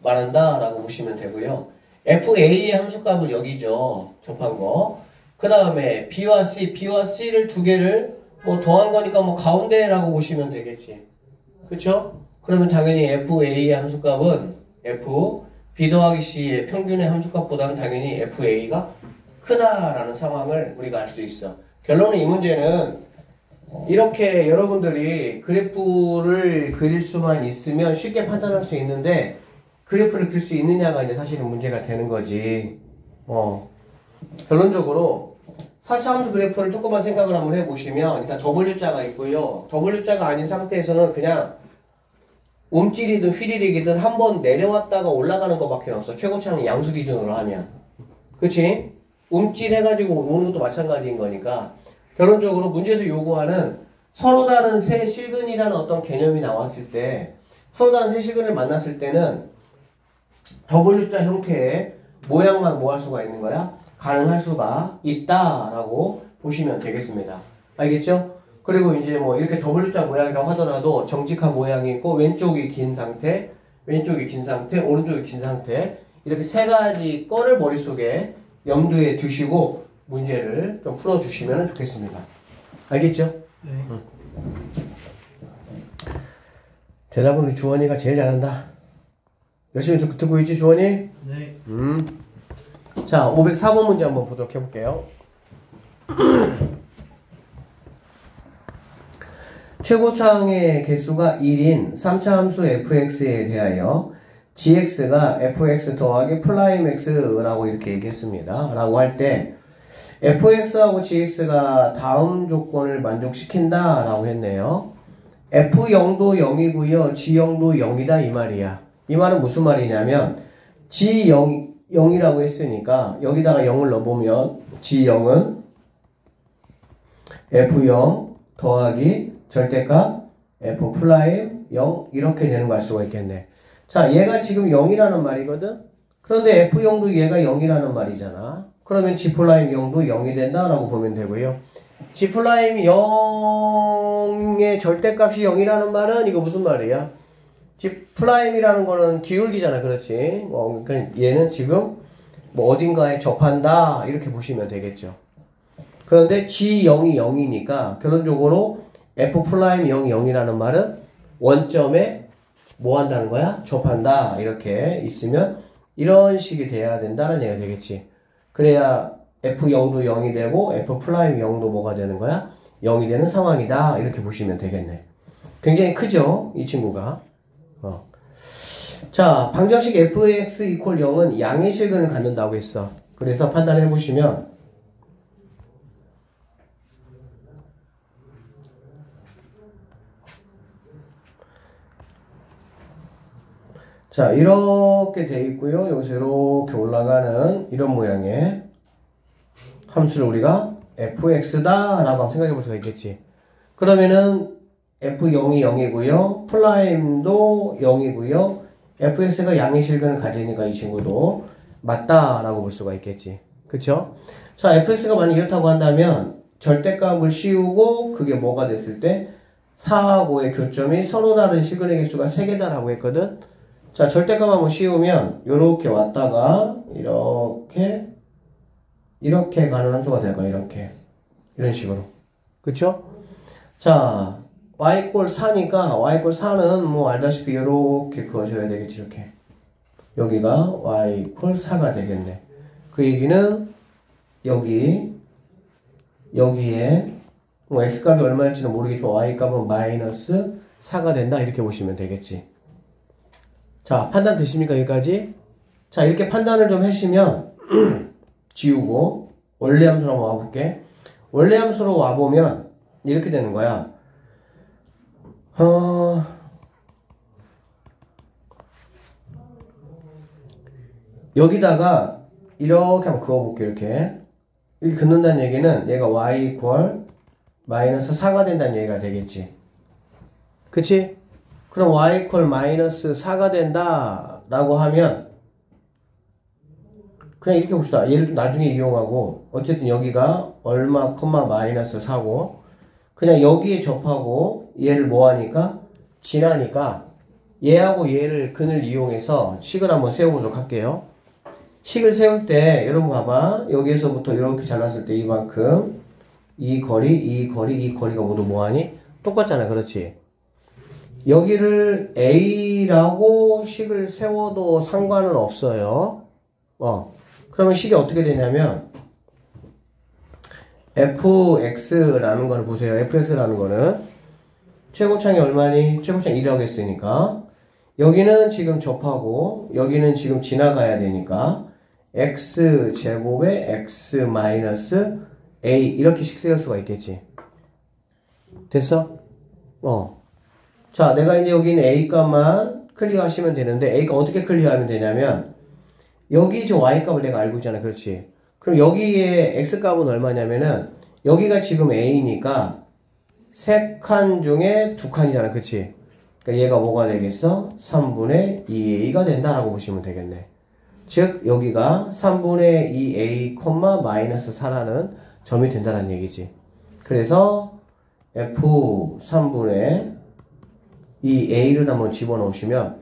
말한다 라고 보시면 되고요. FA의 함수값을 여기죠, 접한 거. 그 다음에 B와 C를 두 개를 뭐 더한 거니까 뭐 가운데라고 보시면 되겠지, 그쵸? 그러면 당연히 FA의 함수값은 B 더하기 C의 평균의 함수값보다는 당연히 FA가 크다라는 상황을 우리가 알 수 있어. 결론은 이 문제는 이렇게 여러분들이 그래프를 그릴 수만 있으면 쉽게 판단할 수 있는데 그래프를 그릴 수 있느냐가 이제 사실은 문제가 되는 거지. 결론적으로 4차 함수 그래프를 조금만 생각을 한번 해보시면 일단 W자가 있고요. W자가 아닌 상태에서는 그냥 움찔이든 휘리릭이든 한번 내려왔다가 올라가는 것밖에 없어. 최고차는 양수 기준으로 하면. 그치? 움찔해가지고 오는 것도 마찬가지인 거니까 결론적으로 문제에서 요구하는 서로 다른 세 실근이라는 어떤 개념이 나왔을 때 서로 다른 세 실근을 만났을 때는 W자 형태의 모양만 뭐 할 수가 있는 거야? 가능할 수가 있다라고 보시면 되겠습니다. 알겠죠? 그리고 이제 뭐 이렇게 W자 모양이라고 하더라도 정직한 모양이 있고 왼쪽이 긴 상태, 오른쪽이 긴 상태 이렇게 세 가지 거를 머릿속에 염두에 두시고 문제를 좀 풀어주시면 좋겠습니다. 알겠죠? 네. 대답은 우리 주원이가 제일 잘한다. 열심히 듣고 있지, 주원이? 네. 자, 504번 문제 한번 보도록 해볼게요. 최고차항의 개수가 1인 3차 함수 fx에 대하여 gx가 fx 더하기 플라임 x라고 이렇게 얘기했습니다. 라고 할 때 fx하고 gx가 다음 조건을 만족시킨다 라고 했네요. f0도 0이고요. g0도 0이다 이 말이야. 이 말은 무슨 말이냐면 g0이라고 했으니까 여기다가 0을 넣어보면 g0은 f0 더하기 절대값 f 플라임 0 이렇게 되는 걸 알 수가 있겠네. 자, 얘가 지금 0이라는 말이거든. 그런데 f0도 얘가 0이라는 말이잖아. 그러면 g 플라임 0도 0이 된다라고 보면 되고요. g 플라임 0의 절대값이 0이라는 말은 이거 무슨 말이야? g 플라임이라는 거는 기울기잖아, 그렇지? 그러니까 얘는 지금 뭐 어딘가에 접한다 이렇게 보시면 되겠죠. 그런데 g0이 0이니까 결론적으로 f 플라임 0이 0이라는 말은 원점에 뭐 한다는 거야? 접한다 이렇게 있으면 이런 식이 돼야 된다는 얘기가 되겠지. 그래야 F0도 0이 되고 F'0도 뭐가 되는 거야? 0이 되는 상황이다. 이렇게 보시면 되겠네. 굉장히 크죠? 이 친구가. 자, 방정식 fx 이퀄 0은 양의 실근을 갖는다고 했어. 그래서 판단해 보시면 자, 이렇게 돼 있고요. 여기서 이렇게 올라가는 이런 모양의 함수를 우리가 fx다 라고 생각해 볼 수가 있겠지. 그러면은 f0이 0이고요. 플라임도 0이고요. fx가 양의 실근을 가지니까 이 친구도 맞다라고 볼 수가 있겠지. 그쵸? 자, fx가 만약 이렇다고 한다면 절대값을 씌우고 그게 뭐가 됐을 때 4하고의 교점이 서로 다른 실근의 개수가 3개다라고 했거든. 자, 절대값 한번 씌우면 요렇게 왔다가 이렇게 가는 함수가 될 거야. 이렇게 이런 식으로. 그쵸? 자, y 꼴 4니까 y 꼴 4는 뭐 알다시피 이렇게 그어줘야 되겠지. 이렇게 여기가 y 꼴 4가 되겠네. 그 얘기는 여기에 뭐 x값이 얼마일지는 모르겠지만 y값은 마이너스 4가 된다. 이렇게 보시면 되겠지. 자, 판단 되십니까? 여기까지? 자, 이렇게 판단을 좀 하시면 지우고 원래 함수로 한번 와볼게. 원래 함수로 와보면 이렇게 되는 거야. 여기다가 이렇게 한번 그어볼게. 이렇게 긋는다는 얘기는 얘가 y 이퀄 마이너스 4가 된다는 얘기가 되겠지. 그치? 그럼 y 이퀄 마이너스 4가 된다 라고 하면 그냥 이렇게 봅시다. 얘를 좀 나중에 이용하고 어쨌든 여기가 얼마 콤마 마이너스 4고 그냥 여기에 접하고 얘를 뭐하니까 지나니까 얘하고 얘를 근을 이용해서 식을 한번 세워보도록 할게요. 식을 세울 때 여러분 봐봐. 여기에서부터 이렇게 잘랐을 때 이만큼 이 거리가 모두 뭐하니? 똑같잖아. 그렇지? 여기를 A라고 식을 세워도 상관은 없어요. 그러면 식이 어떻게 되냐면 fx라는 거를 보세요. fx라는 거는 최고창이 얼마니? 최고창 1이라고 했으니까 여기는 지금 접하고 여기는 지금 지나가야 되니까 x제곱에 x 마이너스 a 이렇게 식 세울 수가 있겠지. 됐어? 자, 내가 이제 여기 있는 a 값만 클리어 하시면 되는데 a 값 어떻게 클리어하면 되냐면 여기 저 y 값을 내가 알고 있잖아. 그렇지? 그럼 여기에 x 값은 얼마냐면은 여기가 지금 a니까 3칸 중에 2칸이잖아. 그치? 그러니까 얘가 뭐가 되겠어? 3분의 2a가 된다라고 보시면 되겠네. 즉 여기가 3분의 2a, 마이너스 4라는 점이 된다는 얘기지. 그래서 f 3분의 2a를 한번 집어넣으시면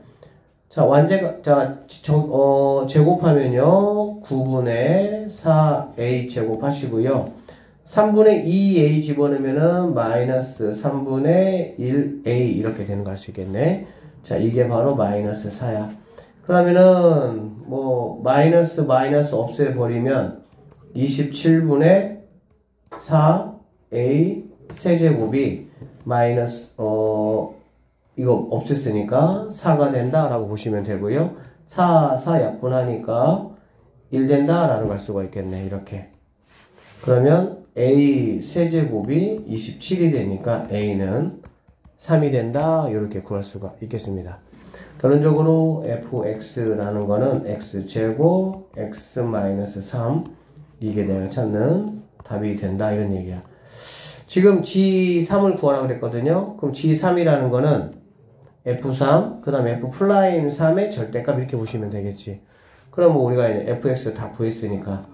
자, 제곱하면요 9분의 4a 제곱하시고요 3분의 2a 집어넣으면은 마이너스 3분의 1a 이렇게 되는 거 알 수 있겠네. 자, 이게 바로 마이너스 4야. 그러면은 뭐 마이너스 없애버리면 27분의 4a 세제곱이 마이너스 이거 없앴으니까 4가 된다라고 보시면 되고요. 4 약분하니까 1 된다라는 걸 알 수가 있겠네. 이렇게. 그러면 a 세제곱이 27이 되니까 a는 3이 된다. 이렇게 구할 수가 있겠습니다. 결론적으로 fx라는 거는 x제곱 x-3 이게 내가 찾는 답이 된다. 이런 얘기야. 지금 g3을 구하라고 그랬거든요. 그럼 g3이라는 거는 f3, 그 다음에 f'3의 절대값 이렇게 보시면 되겠지. 그럼 뭐 우리가 이제 fx 다 구했으니까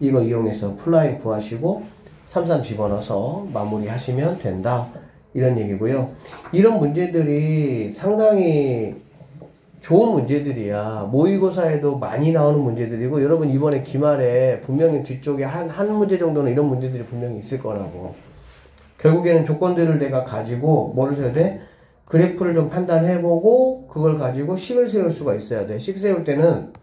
이거 이용해서 플라임 구하시고 33 집어넣어서 마무리 하시면 된다. 이런 얘기고요. 이런 문제들이 상당히 좋은 문제들이야. 모의고사에도 많이 나오는 문제들이고 여러분 이번에 기말에 분명히 뒤쪽에 한 문제 정도는 이런 문제들이 분명히 있을 거라고. 결국에는 조건들을 내가 가지고 뭐를 세워야 돼? 그래프를 좀 판단해보고 그걸 가지고 식을 세울 수가 있어야 돼. 식 세울 때는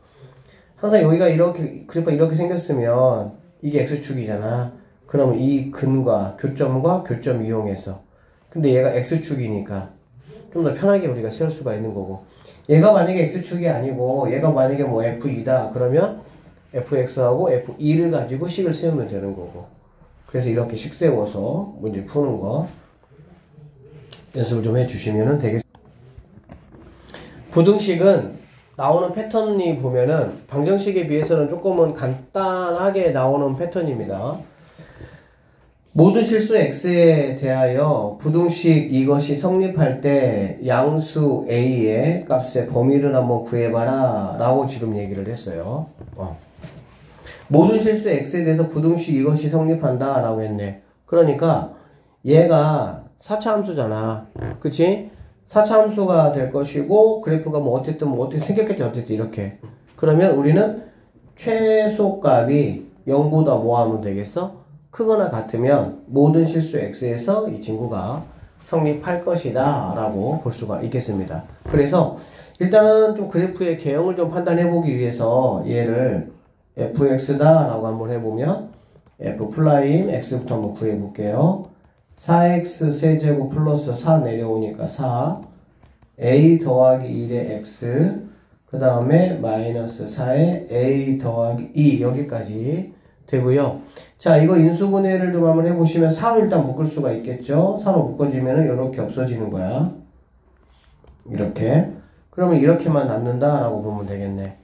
항상 여기가 이렇게 그래프가 이렇게 생겼으면 이게 x축이잖아. 그러면 이 근과 교점과 교점 이용해서. 근데 얘가 x축이니까 좀 더 편하게 우리가 세울 수가 있는 거고. 얘가 만약에 x축이 아니고 얘가 만약에 뭐 f2다 그러면 fx하고 f2를 가지고 식을 세우면 되는 거고. 그래서 이렇게 식 세워서 문제 푸는 거 연습을 좀 해주시면 되겠습니다. 부등식은 나오는 패턴이 보면은 방정식에 비해서는 조금은 간단하게 나오는 패턴입니다. 모든 실수 x에 대하여 부등식 이것이 성립할 때 양수 a의 값의 범위를 한번 구해봐라 라고 지금 얘기를 했어요. 모든 실수 x에 대해서 부등식 이것이 성립한다 라고 했네. 그러니까 얘가 4차 함수잖아. 그치? 4차 함수가 될 것이고 그래프가 뭐 어쨌든 뭐 어떻게 생겼겠지 어쨌든 이렇게. 그러면 우리는 최소값이 0보다 뭐 하면 되겠어? 크거나 같으면 모든 실수 x에서 이 친구가 성립할 것이다 라고 볼 수가 있겠습니다. 그래서 일단은 좀 그래프의 개형을 좀 판단해 보기 위해서 얘를 fx다 라고 한번 해보면 f 플라임 x부터 한번 구해 볼게요. 4x 세제곱 플러스 4 내려오니까 4 a 더하기 1의 x 그 다음에 마이너스 4에 a 더하기 2 여기까지 되고요. 자, 이거 인수분해를 좀 한번 해보시면 4로 일단 묶을 수가 있겠죠. 4로 묶어지면은 이렇게 없어지는 거야. 이렇게. 그러면 이렇게만 남는다라고 보면 되겠네.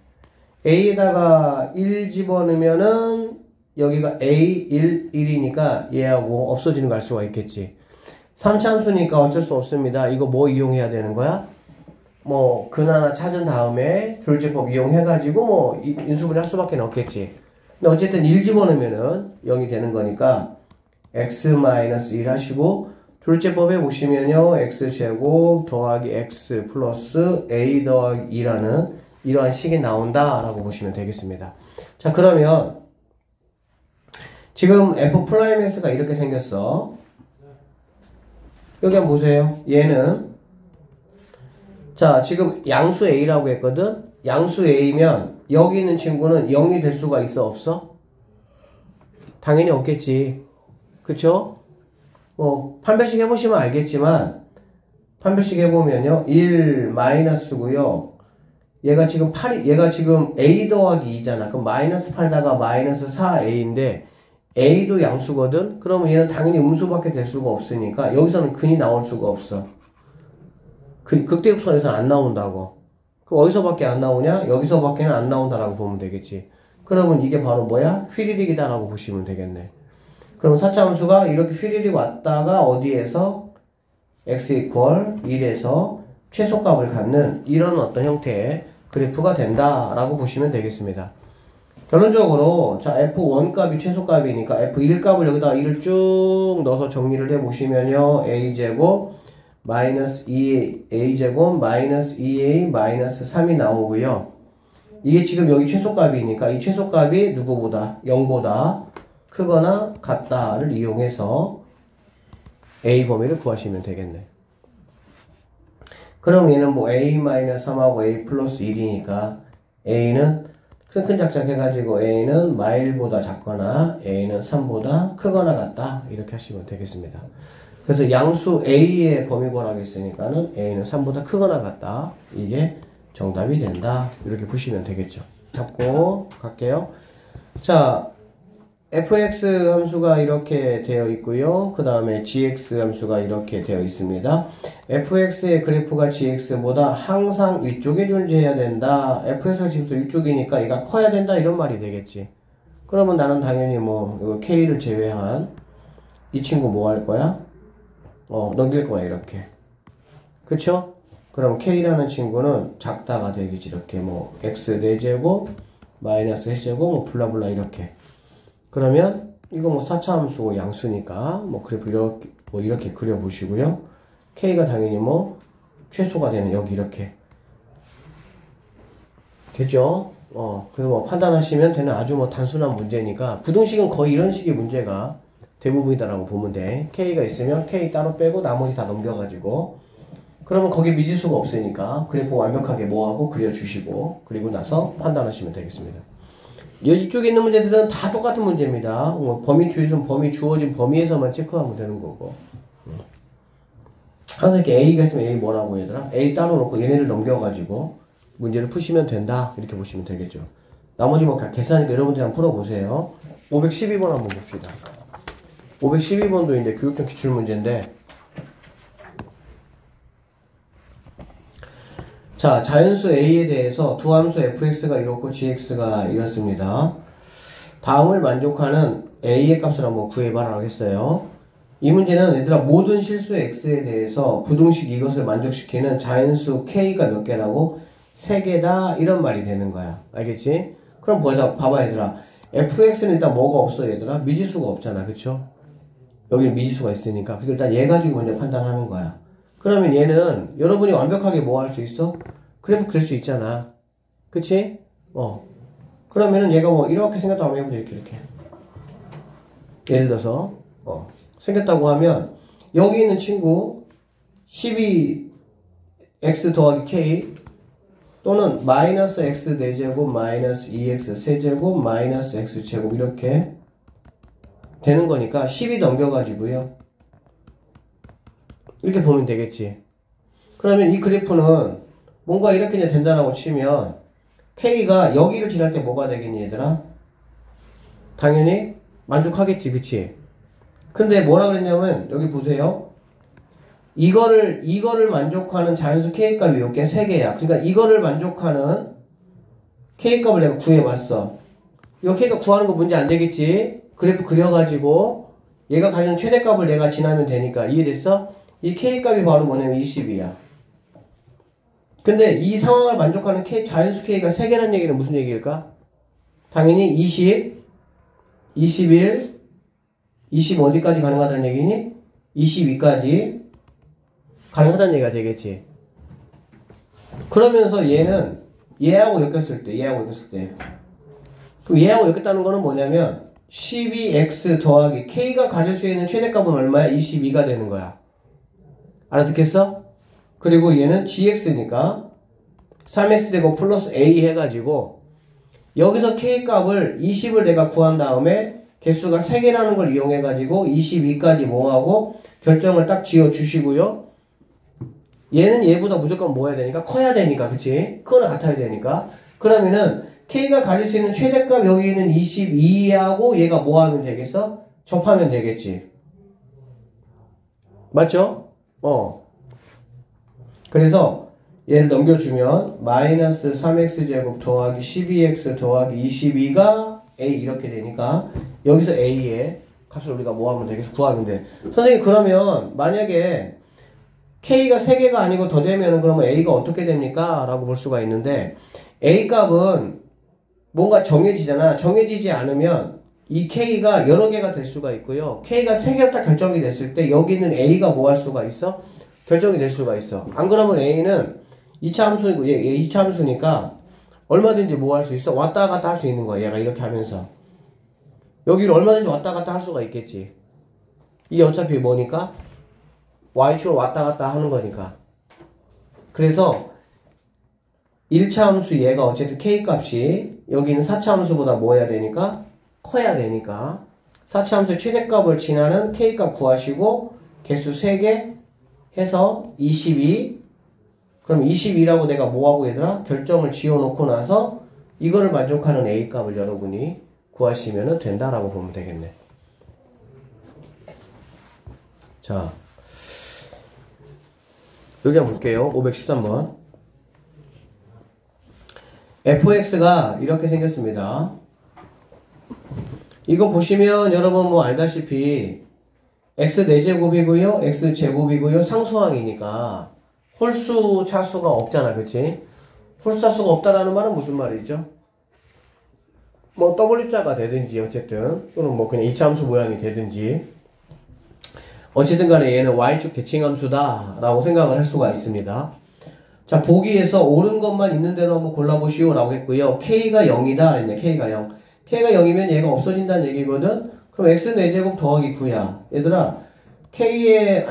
a에다가 1 집어넣으면은 여기가 a 1, 1이니까 얘하고 없어지는 거 알 수가 있겠지. 3차 함수니까 어쩔 수 없습니다. 이거 뭐 이용해야 되는 거야? 뭐 근 하나 찾은 다음에 교집합 이용해가지고 뭐 인수분해 할 수밖에 없겠지. 근데 어쨌든 1 집어넣으면은 0이 되는 거니까 x-1 하시고 둘째법에 보시면요 x제곱 더하기 x 플러스 a 더하기 2라는 이러한 식이 나온다 라고 보시면 되겠습니다. 자, 그러면 지금 f'(x가) 이렇게 생겼어. 여기 한번 보세요. 얘는 자, 지금 양수 a라고 했거든. 양수 a면 여기 있는 친구는 0이 될 수가 있어 없어? 당연히 없겠지. 그쵸? 판별식 해보시면 알겠지만 판별식 해보면요 1 마이너스고요. 얘가 지금 a 더하기 2잖아. 그럼 마이너스 8다가 마이너스 4a인데 a도 양수거든? 그러면 얘는 당연히 음수밖에 될 수가 없으니까 여기서는 근이 나올 수가 없어. 극대극소에서는 안 나온다고. 그 어디서밖에 안 나오냐? 여기서밖에는 안 나온다라고 보면 되겠지. 그러면 이게 바로 뭐야? 휘리릭이다라고 보시면 되겠네. 그럼 4차 함수가 이렇게 휘리릭 왔다가 어디에서 x 이퀄 1에서 최소값을 갖는 이런 어떤 형태의 그래프가 된다라고 보시면 되겠습니다. 결론적으로 자 f1 값이 최소값이니까 f1 값을 여기다가 1을 쭉 넣어서 정리를 해보시면요 a제곱 마이너스 2a제곱 마이너스 2a 마이너스 3이 나오고요. 이게 지금 여기 최소값이니까 이 최소값이 누구보다 0보다 크거나 같다를 이용해서 a 범위를 구하시면 되겠네. 그럼 얘는 뭐 a-3하고 a 플러스 1이니까 a는 큰 작작 해가지고 a는 마일보다 작거나 a는 3보다 크거나 같다 이렇게 하시면 되겠습니다. 그래서 양수 a의 범위고라고 했으니까는 a는 3보다 크거나 같다 이게 정답이 된다 이렇게 보시면 되겠죠. 잡고 갈게요. 자 fx 함수가 이렇게 되어 있고요. 그 다음에 gx 함수가 이렇게 되어 있습니다. fx의 그래프가 gx보다 항상 위쪽에 존재해야 된다. fx가 지금도 위쪽이니까 얘가 커야 된다 이런 말이 되겠지. 그러면 나는 당연히 뭐 k를 제외한 이 친구 뭐 할 거야? 넘길 거야 이렇게. 그쵸? 그럼 k라는 친구는 작다가 되겠지. 이렇게 뭐 x 4제곱 마이너스 x제곱 뭐 블라블라 이렇게. 그러면 이거 뭐 4차 함수 양수니까 뭐 그래프 이렇게 그려 보시고요. k가 당연히 뭐 최소가 되는 여기 이렇게 되죠. 그래서 뭐 판단하시면 되는 아주 뭐 단순한 문제니까 부등식은 거의 이런 식의 문제가 대부분이다라고 보면 돼. k가 있으면 k 따로 빼고 나머지 다 넘겨가지고 그러면 거기 미지수가 없으니까 그래프 완벽하게 뭐하고 그려주시고 그리고 나서 판단하시면 되겠습니다. 이쪽에 있는 문제들은 다 똑같은 문제입니다. 뭐 범위 주어진 범위 주어진 범위에서만 체크하면 되는 거고. 항상 이렇게 A가 있으면 A 뭐라고 얘들아? A 따로 놓고 얘네를 넘겨가지고 문제를 푸시면 된다. 이렇게 보시면 되겠죠. 나머지 뭐 계산하니까 여러분들 한번 풀어보세요. 512번 한번 봅시다. 512번도 이제 교육청 기출문제인데, 자, 자연수 A에 대해서 두 함수 fx가 이렇고 gx가 이렇습니다. 다음을 만족하는 A의 값을 한번 구해봐라 하겠어요. 이 문제는 얘들아 모든 실수 x에 대해서 부등식 이것을 만족시키는 자연수 k가 몇 개라고? 3개다 이런 말이 되는 거야. 알겠지? 그럼 보자. 봐봐 얘들아. fx는 일단 뭐가 없어 얘들아? 미지수가 없잖아. 그쵸? 여기는 미지수가 있으니까. 그러니까 일단 얘 가지고 먼저 판단하는 거야. 그러면 얘는 여러분이 완벽하게 뭐 할 수 있어? 그래프 그릴 수 있잖아. 그치? 그러면은 얘가 뭐 이렇게 생겼다고 하면 해보자. 이렇게. 예를 들어서 생겼다고 하면 여기 있는 친구 12x 더하기 k 또는 마이너스 x 4제곱 마이너스 2x 세제곱 마이너스 x 제곱 이렇게 되는 거니까 12 넘겨가지고요. 이렇게 보면 되겠지. 그러면 이 그래프는 뭔가 이렇게 이제 된다라고 치면 K가 여기를 지날 때 뭐가 되겠니 얘들아? 당연히 만족하겠지. 그치? 근데 뭐라 그랬냐면 여기 보세요. 이거를 만족하는 자연수 K값이 몇 개? 3개야. 그러니까 이거를 만족하는 K값을 내가 구해봤어. 이거 K값 구하는 거 문제 안 되겠지? 그래프 그려가지고 얘가 가진 최대값을 내가 지나면 되니까. 이해됐어? 이 K값이 바로 뭐냐면 20이야. 근데 이 상황을 만족하는 자연수 K가 3개라는 얘기는 무슨 얘기일까? 당연히 20, 21, 20 어디까지 가능하다는 얘기니? 22까지 가능하다는 얘기가 되겠지. 그러면서 얘는 얘하고 엮였을 때 그럼 얘하고 엮였다는 거는 뭐냐면 12x 더하기 K가 가질 수 있는 최대값은 얼마야? 22가 되는 거야. 알아듣겠어? 그리고 얘는 gx니까 3x제곱 플러스 a 해가지고 여기서 k값을 20을 내가 구한 다음에 개수가 3개라는 걸 이용해가지고 22까지 뭐하고 결정을 딱 지어주시고요. 얘는 얘보다 무조건 뭐 해야 되니까? 커야 되니까. 그치? 크거나 같아야 되니까. 그러면은 k가 가질 수 있는 최대값 여기 있는 22하고 얘가 뭐 하면 되겠어? 접하면 되겠지. 맞죠? 그래서 얘를 넘겨주면 마이너스 3x제곱 더하기 12x 더하기 22가 a 이렇게 되니까 여기서 a의 값을 우리가 뭐 하면 되겠어? 구하면 돼. 선생님 그러면 만약에 k가 3개가 아니고 더 되면 그러면 a가 어떻게 됩니까? 라고 볼 수가 있는데 a 값은 뭔가 정해지잖아. 정해지지 않으면 이 k가 여러 개가 될 수가 있고요. k가 3개로 딱 결정이 됐을 때 여기 있는 a가 뭐 할 수가 있어? 결정이 될 수가 있어. 안 그러면 a는 2차 함수이고 얘 2차 함수니까 얼마든지 뭐 할 수 있어? 왔다 갔다 할 수 있는 거야. 얘가 이렇게 하면서 여기를 얼마든지 왔다 갔다 할 수가 있겠지. 이게 어차피 뭐니까? y축으로 왔다 갔다 하는 거니까. 그래서 1차 함수 얘가 어쨌든 k값이 여기는 4차 함수보다 뭐 해야 되니까? 커야 되니까 4차 함수의 최대값을 지나는 k값 구하시고 개수 3개 해서 22. 그럼 22라고 내가 뭐하고 얘들아? 결정을 지어놓고 나서 이거를 만족하는 A값을 여러분이 구하시면 된다라고 보면 되겠네. 자, 여기 한번 볼게요. 513번. fx가 이렇게 생겼습니다. 이거 보시면 여러분 뭐 알다시피 x 4제곱이고요 x 제곱이고요 상수항이니까 홀수 차수가 없잖아. 그치? 홀수 차수가 없다라는 말은 무슨 말이죠? 뭐 W자가 되든지 어쨌든 또는 뭐 그냥 이차함수 모양이 되든지 어쨌든 간에 얘는 y축 대칭함수다 라고 생각을 할 수가 있습니다. 자, 보기에서 옳은 것만 있는 대로 한번 골라보시오 라고 했고요. k가 0이다 했네. k가 0. k가 0이면 얘가 없어진다는 얘기거든. 그럼 x 4제곱 더하기 9야. 얘들아 x에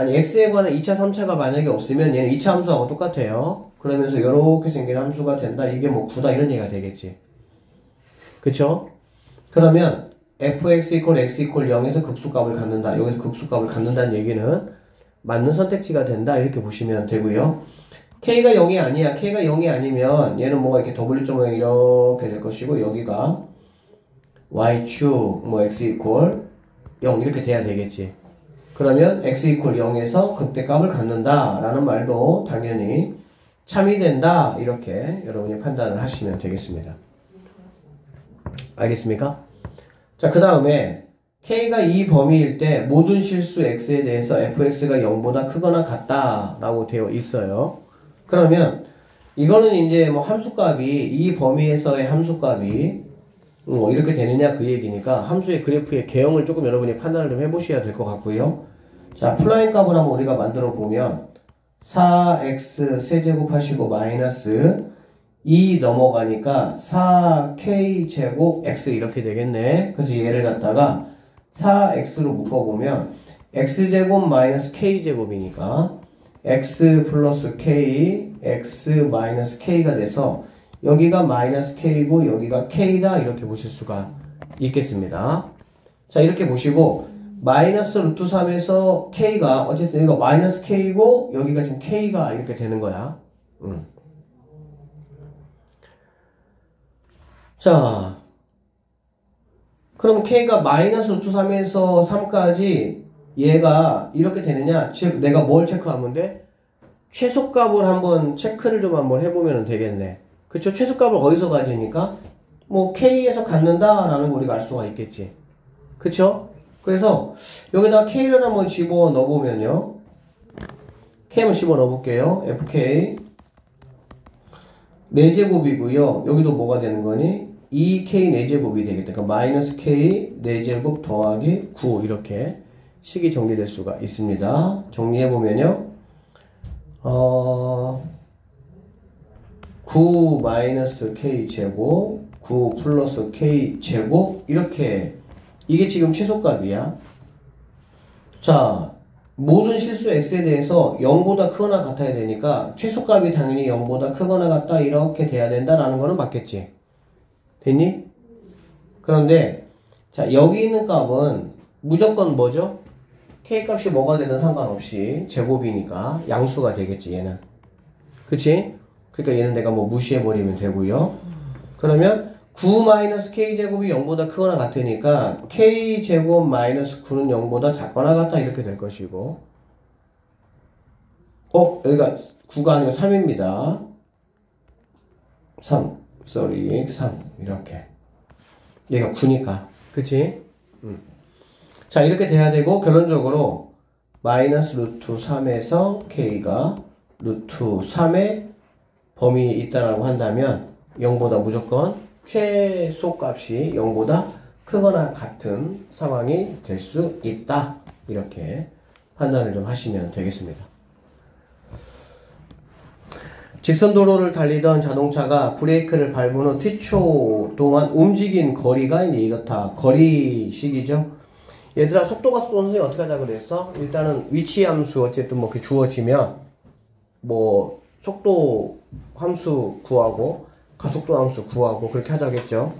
관한 2차 3차가 만약에 없으면 얘는 2차 함수하고 똑같아요. 그러면서 이렇게 생긴 함수가 된다. 이게 뭐 9다 이런 얘기가 되겠지. 그쵸? 그러면 fx 이퀄 x 이퀄 0에서 극소값을 갖는다. 여기서 극소값을 갖는다는 얘기는 맞는 선택지가 된다. 이렇게 보시면 되고요. k가 0이 아니야. k가 0이 아니면 얘는 뭐가 이렇게 W자 모양 이렇게 될 것이고 여기가 y축 뭐 x 이퀄 0 이렇게 돼야 되겠지. 그러면 x 이퀄 0에서 극대값을 갖는다 라는 말도 당연히 참이 된다. 이렇게 여러분이 판단을 하시면 되겠습니다. 알겠습니까? 자, 그 다음에 k가 이 범위일 때 모든 실수 x에 대해서 fx가 0보다 크거나 같다 라고 되어 있어요. 그러면 이거는 이제 뭐 함수값이 이 범위에서의 함수값이 이렇게 되느냐 그 얘기니까 함수의 그래프의 개형을 조금 여러분이 판단을 좀 해보셔야 될 것 같고요. 자, 플라인 값을 한번 우리가 만들어 보면 4x 세제곱 하시고 마이너스 2 넘어가니까 4k 제곱 x 이렇게 되겠네. 그래서 얘를 갖다가 4x로 묶어보면 x제곱 마이너스 k제곱이니까 x 플러스 k, x 마이너스 k가 돼서 여기가 마이너스 k고 여기가 k다 이렇게 보실 수가 있겠습니다. 자, 이렇게 보시고 마이너스 루트 3에서 k가 어쨌든 여기가 마이너스 k고 여기가 지금 k가 이렇게 되는 거야. 자, 그럼 k가 마이너스 루트 3에서 3까지 얘가 이렇게 되느냐? 즉 내가 뭘 체크하면 돼? 최소값을 한번 체크를 좀 한번 해보면 되겠네. 그쵸? 최소값을 어디서 가지니까? 뭐 k에서 갖는다 라는 거 우리가 알 수가 있겠지. 그쵸? 그래서 여기다가 k를 한번 집어 넣어보면요. k 한번 집어 넣어볼게요. fk 4제곱이고요. 여기도 뭐가 되는 거니? 2k 4제곱이 되겠다. 그러니까 마이너스 k 4제곱 더하기 9 이렇게 식이 정리될 수가 있습니다. 정리해보면요. 9 마이너스 k 제곱 9 플러스 k 제곱 이렇게 이게 지금 최소값이야. 자, 모든 실수 x에 대해서 0보다 크거나 같아야 되니까 최소값이 당연히 0보다 크거나 같다 이렇게 돼야 된다라는 거는 맞겠지. 됐니? 그런데 자, 여기 있는 값은 무조건 뭐죠? k값이 뭐가 되든 상관없이 제곱이니까 양수가 되겠지 얘는. 그치? 그러니까 얘는 내가 뭐 무시해버리면 되고요. 그러면 9 마이너스 k제곱이 0보다 크거나 같으니까 k제곱 마이너스 9는 0보다 작거나 같다 이렇게 될 것이고 여기가 9가 아니고 3입니다. 3 이렇게 얘가 9니까 그치? 자, 이렇게 돼야 되고 결론적으로 마이너스 루트 3에서 k가 루트 3의 범위에 있다라고 한다면 0보다 무조건 최소값이 0보다 크거나 같은 상황이 될 수 있다. 이렇게 판단을 좀 하시면 되겠습니다. 직선도로를 달리던 자동차가 브레이크를 밟은 후 T초 동안 움직인 거리가 이제 이렇다. 거리식이죠. 얘들아, 속도가 선생님이 어떻게 하자 그랬어? 일단은 위치 함수 어쨌든 뭐 이렇게 주어지면 뭐 속도 함수 구하고 가속도 함수 구하고 그렇게 하자겠죠.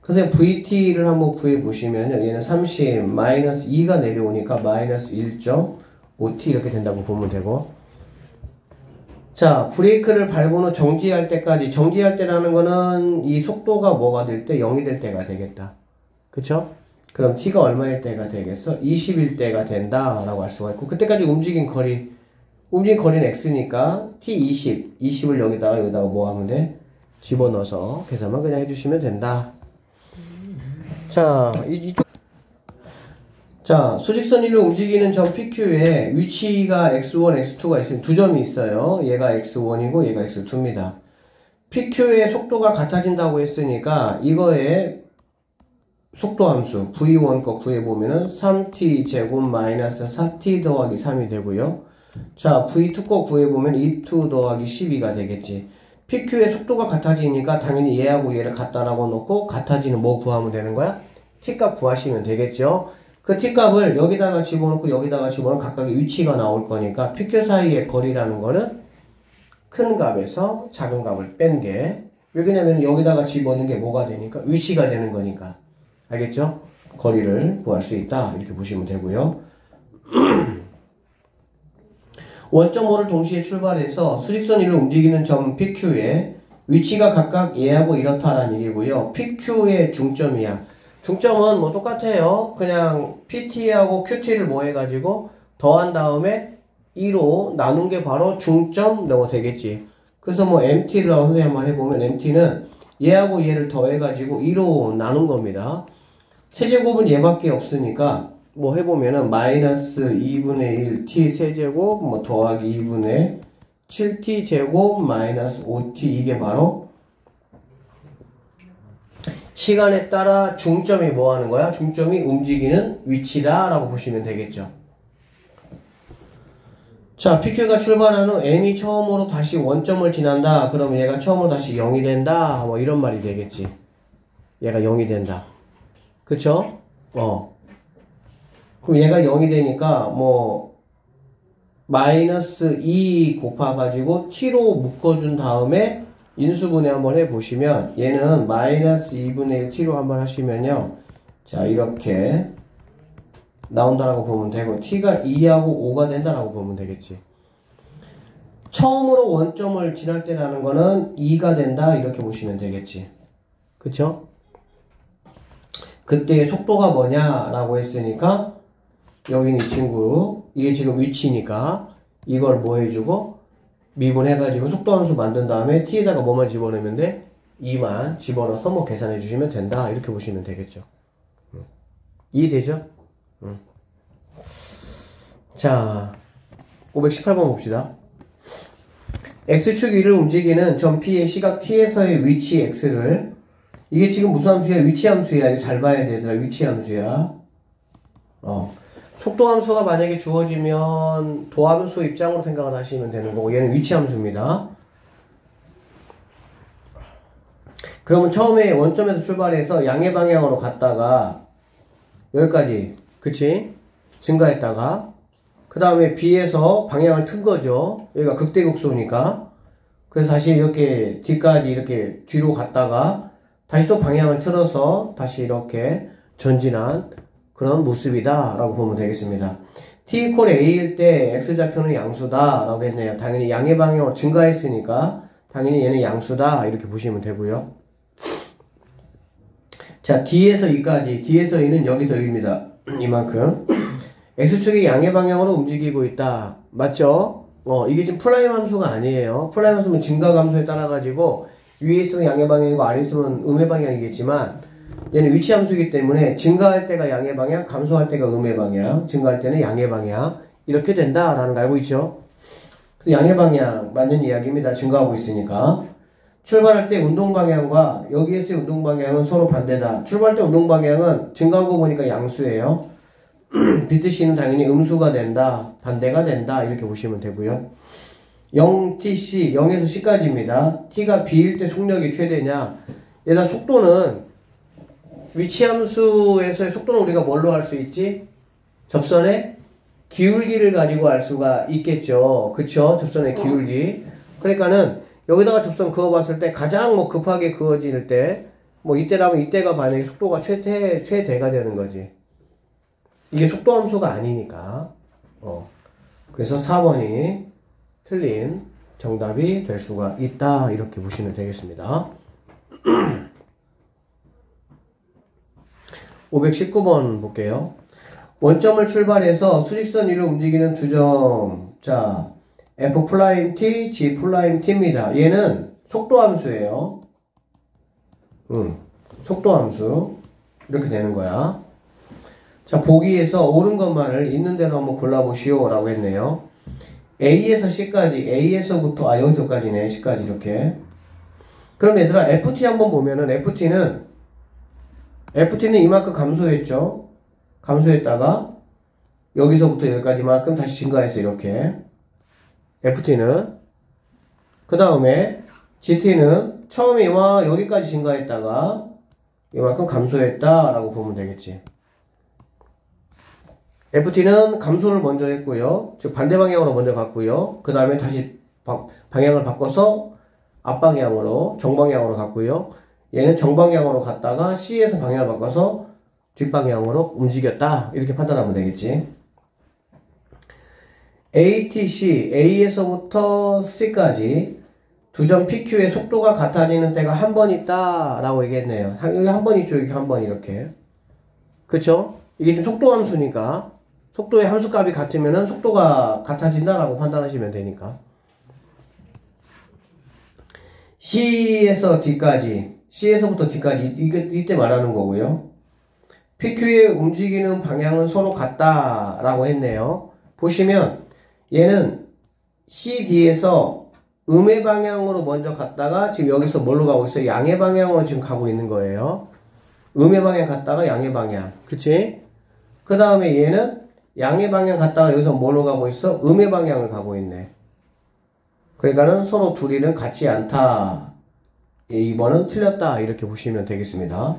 그래서 VT를 한번 구해보시면 얘는 30 마이너스 2가 내려오니까 마이너스 1.5T 이렇게 된다고 보면 되고 자, 브레이크를 밟은 후 정지할 때까지 정지할 때라는 거는 이 속도가 뭐가 될 때 0이 될 때가 되겠다. 그쵸? 그럼 T가 얼마일 때가 되겠어? 20일 때가 된다 라고 할 수가 있고 그때까지 움직인 거리는 X니까 T20 20을 여기다가 뭐 하면 돼? 집어넣어서 계산만 그냥 해주시면 된다. 자, 이쪽 자, 수직선 위로 움직이는 점 PQ에 위치가 X1, X2가 있으면 두 점이 있어요. 얘가 X1이고 얘가 X2입니다. PQ의 속도가 같아진다고 했으니까 이거의 속도 함수 V1 거 구해보면은 3t 제곱 마이너스 4t 더하기 3이 되고요. 자, V2 거 구해보면 2 더하기 12가 되겠지. PQ의 속도가 같아지니까 당연히 얘하고 얘를 같다라고 놓고 같아지는 뭐 구하면 되는 거야? T값 구하시면 되겠죠. 그 T값을 여기다가 집어넣고 여기다가 집어넣으면 각각의 위치가 나올 거니까 PQ 사이의 거리라는 거는 큰 값에서 작은 값을 뺀 게 왜 그러냐면 여기다가 집어넣는 게 뭐가 되니까 위치가 되는 거니까 알겠죠? 거리를 구할 수 있다. 이렇게 보시면 되고요. 원점 O를 동시에 출발해서 수직선 위를 움직이는 점 PQ에 위치가 각각 얘하고 이렇다라는 얘기고요. PQ의 중점이야. 중점은 뭐 똑같아요. 그냥 PT하고 QT를 뭐 해가지고 더한 다음에 2로 나눈 게 바로 중점 뭐 되겠지. 그래서 뭐 MT를 선생님 한번 해보면 MT는 얘하고 얘를 더해가지고 2로 나눈 겁니다. 세제곱은 얘밖에 없으니까 뭐 해보면은 마이너스 2분의 1 t 세제곱 뭐 더하기 2분의 7t 제곱 마이너스 5t 이게 바로 시간에 따라 중점이 뭐 하는 거야? 중점이 움직이는 위치다 라고 보시면 되겠죠. 자, PQ가 출발한 후 M이 처음으로 다시 원점을 지난다. 그럼 얘가 처음으로 다시 0이 된다. 뭐 이런 말이 되겠지. 얘가 0이 된다. 그쵸? 그럼 얘가 0이 되니까 뭐 마이너스 2 곱해가지고 t로 묶어준 다음에 인수분해 한번 해보시면 얘는 마이너스 2분의 1 t로 한번 하시면요. 자, 이렇게 나온다라고 보면 되고 t가 2하고 5가 된다라고 보면 되겠지. 처음으로 원점을 지날 때라는 거는 2가 된다 이렇게 보시면 되겠지. 그쵸? 그때의 속도가 뭐냐라고 했으니까 여기는 이 친구 이게 지금 위치니까 이걸 뭐 해주고 미분해가지고 속도함수 만든 다음에 t에다가 뭐만 집어넣으면 돼? 2만 집어넣어서 뭐 계산해 주시면 된다 이렇게 보시면 되겠죠. 이해되죠? 자, 518번 봅시다. x축 위를 움직이는 점 P의 시각 t에서의 위치 x를 이게 지금 무슨 함수야? 위치 함수야. 이거 잘 봐야 되더라. 위치 함수야. 속도 함수가 만약에 주어지면 도함수 입장으로 생각을 하시면 되는 거고 얘는 위치 함수입니다. 그러면 처음에 원점에서 출발해서 양의 방향으로 갔다가 여기까지 그치? 증가했다가 그 다음에 B에서 방향을 튼 거죠. 여기가 극대극소니까. 그래서 다시 이렇게 뒤까지 이렇게 뒤로 갔다가 다시 또 방향을 틀어서 다시 이렇게 전진한 그런 모습이다 라고 보면 되겠습니다. t equal a일 때 x좌표는 양수다 라고 했네요. 당연히 양의 방향으로 증가했으니까 당연히 얘는 양수다 이렇게 보시면 되고요. 자, D에서 2까지 D에서 2는 여기서 2입니다. 이만큼 x축이 양의 방향으로 움직이고 있다. 맞죠? 이게 지금 플라임 함수가 아니에요. 플라임 함수는 증가 감소에 따라 가지고 위에 있으면 양의 방향이고 아래 있으면 음의 방향이겠지만 얘는 위치 함수이기 때문에 증가할 때가 양의 방향, 감소할 때가 음의 방향, 증가할 때는 양의 방향 이렇게 된다라는 거 알고 있죠? 양의 방향 맞는 이야기입니다. 증가하고 있으니까 출발할 때 운동 방향과 여기에서의 운동 방향은 서로 반대다. 출발할 때 운동 방향은 증가한 거 보니까 양수예요. BTC는 당연히 음수가 된다, 반대가 된다 이렇게 보시면 되고요. 0TC, 0에서 C까지입니다. T가 B일 때 속력이 최대냐? 얘가 속도는 위치함수에서의 속도는 우리가 뭘로 할 수 있지? 접선의 기울기를 가지고 알 수가 있겠죠. 그쵸? 접선의 기울기. 그러니까는 여기다가 접선 그어봤을 때 가장 뭐 급하게 그어질 때 뭐 이때라면 이때가 만약에 속도가 최대가 되는 거지. 이게 속도함수가 아니니까. 그래서 4번이 틀린 정답이 될 수가 있다 이렇게 보시면 되겠습니다. 519번 볼게요. 원점을 출발해서 수직선 위를 움직이는 두 점. 자, F'T, G'T입니다. 얘는 속도함수예요. 속도함수. 이렇게 되는 거야. 자, 보기에서 옳은 것만을 있는 대로 한번 골라보시오 라고 했네요. A에서 C까지, A에서부터, 여기서까지네, C까지 이렇게. 그럼 얘들아, FT 한번 보면은, FT는 이만큼 감소했죠? 감소했다가, 여기서부터 여기까지만큼 다시 증가했어, 이렇게. FT는. 그 다음에, GT는 처음에 와 여기까지 증가했다가, 이만큼 감소했다라고 보면 되겠지. FT는 감소를 먼저 했고요. 즉 반대 방향으로 먼저 갔고요. 그 다음에 다시 방향을 바꿔서 앞방향으로 정방향으로 갔고요. 얘는 정방향으로 갔다가 C에서 방향을 바꿔서 뒷방향으로 움직였다. 이렇게 판단하면 되겠지. ATC, A에서부터 C까지 두 점 PQ의 속도가 같아지는 때가 한 번 있다 라고 얘기했네요. 여기 한 번 있죠. 여기 한 번 이렇게. 그쵸? 이게 지금 속도 함수니까 속도의 함수값이 같으면은 속도가 같아진다 라고 판단하시면 되니까. C에서 D까지, C에서부터 D까지 이때 말하는 거고요. PQ의 움직이는 방향은 서로 같다 라고 했네요. 보시면 얘는 CD에서 음의 방향으로 먼저 갔다가 지금 여기서 뭘로 가고 있어요? 양의 방향으로 지금 가고 있는 거예요. 음의 방향 갔다가 양의 방향. 그치? 그 다음에 얘는 양의 방향 갔다가 여기서 뭘로 가고 있어? 음의 방향을 가고 있네. 그러니까는 서로 둘이는 같지 않다. 2번은 틀렸다. 이렇게 보시면 되겠습니다.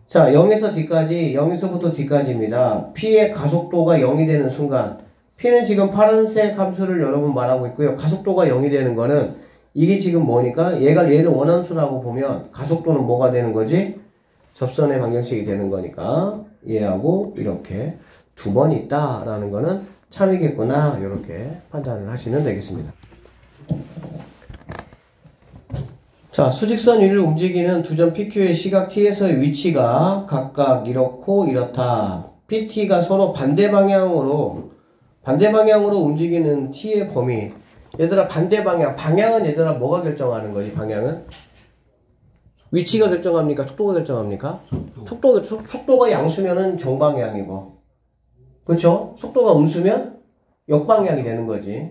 자, 0에서 D까지, 0에서부터 D까지입니다. P의 가속도가 0이 되는 순간, P는 지금 파란색 함수를 여러분 말하고 있고요. 가속도가 0이 되는 거는 이게 지금 뭐니까 얘를 원함수라고 보면 가속도는 뭐가 되는 거지? 접선의 방정식이 되는 거니까 얘하고 이렇게 두 번 있다라는 거는 참이겠구나. 이렇게 판단을 하시면 되겠습니다. 자, 수직선 위를 움직이는 두 점 PQ의 시각 T에서의 위치가 각각 이렇고 이렇다. PT가 서로 반대 방향으로 움직이는 T의 범위. 얘들아, 반대 방향은 얘들아 뭐가 결정하는 거지? 방향은? 위치가 결정합니까? 속도가 결정합니까? 속도가 양수면은 정방향이고, 그렇죠? 속도가 음수면 역방향이 되는 거지.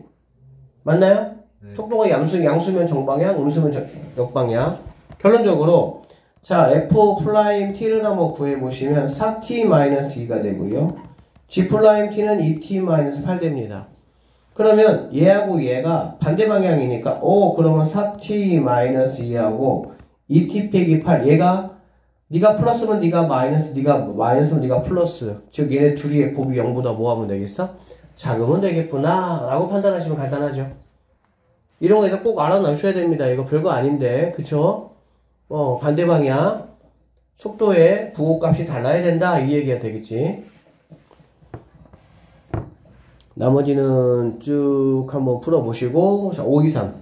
맞나요? 네. 속도가 양수면 정방향, 음수면 역방향. 결론적으로 자, F'T를 한번 구해보시면 4T-2가 되고요. G'T는 2T-8 됩니다. 그러면 얘하고 얘가 반대 방향이니까 그러면 4T-2하고 2T-8 얘가 네가 플러스면 네가 마이너스, 네가 마이너스면 네가 플러스. 즉 얘네 둘이의 곱이 0보다 뭐 하면 되겠어? 작으면 되겠구나 라고 판단하시면 간단하죠. 이런 거 일단 꼭 알아놓으셔야 됩니다. 이거 별거 아닌데, 그쵸? 반대 방향, 속도의 부호값이 달라야 된다. 이 얘기가 되겠지. 나머지는 쭉 한번 풀어보시고, 자, 5, 2, 3.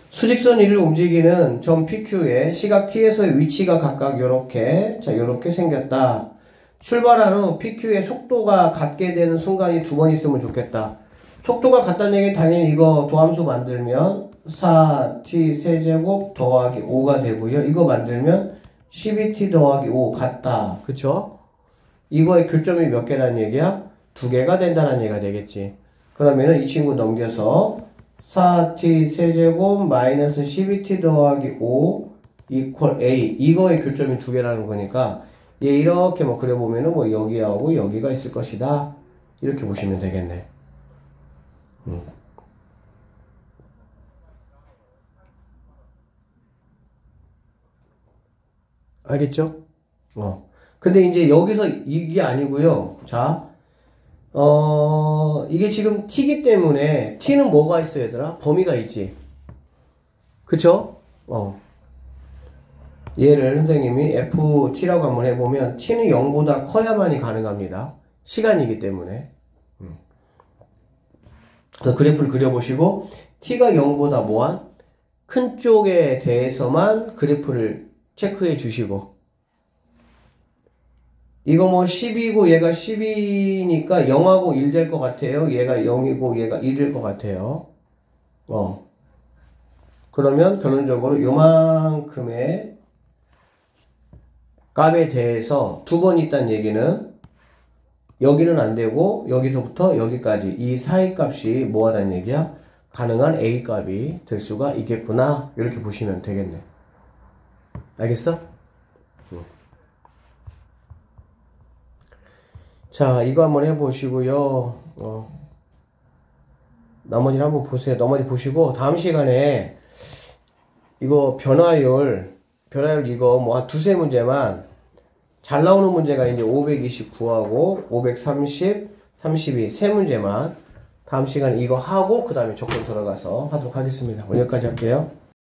수직선 위를 움직이는 점 PQ의 시각 T에서의 위치가 각각 요렇게, 자, 요렇게 생겼다. 출발한 후 PQ의 속도가 같게 되는 순간이 두 번 있으면 좋겠다. 속도가 같다는 얘기는 당연히 이거 도함수 만들면 4t 세제곱 더하기 5가 되고요. 이거 만들면 12t 더하기 5 같다. 그쵸? 이거의 교점이 몇 개라는 얘기야? 두 개가 된다는 얘기가 되겠지. 그러면은 이 친구 넘겨서 4t 세제곱 마이너스 12t 더하기 5 이퀄 a. 이거의 교점이 두 개라는 거니까 얘 이렇게 뭐 그려보면은 뭐 여기하고 여기가 있을 것이다. 이렇게 보시면 되겠네. 알겠죠? 근데 이제 여기서 이게 아니고요. 자, 이게 지금 t기 때문에 t는 뭐가 있어 얘들아? 범위가 있지. 그쵸? 얘를 선생님이 ft라고 한번 해보면 t는 0보다 커야만이 가능합니다. 시간이기 때문에. 그래서 그래프를 그려보시고 t가 0보다 뭐한? 큰 쪽에 대해서만 그래프를 체크해 주시고 이거 뭐 10이고 얘가 12니까 0하고 1 될 것 같아요. 얘가 0이고 얘가 1일 것 같아요. 그러면 결론적으로 요만큼의 값에 대해서 두 번 있다는 얘기는 여기는 안 되고 여기서부터 여기까지 이 사이 값이 뭐 하다는 얘기야? 가능한 A 값이 될 수가 있겠구나. 이렇게 보시면 되겠네. 알겠어? 자, 이거 한번 해보시고요. 나머지는 한번 보세요. 나머지 보시고 다음 시간에 이거 변화율 이거 뭐 한 두세 문제만 잘 나오는 문제가 이제 529하고 530, 32 세 문제만 다음 시간에 이거 하고 그 다음에 조건 들어가서 하도록 하겠습니다. 오늘 여기까지 할게요.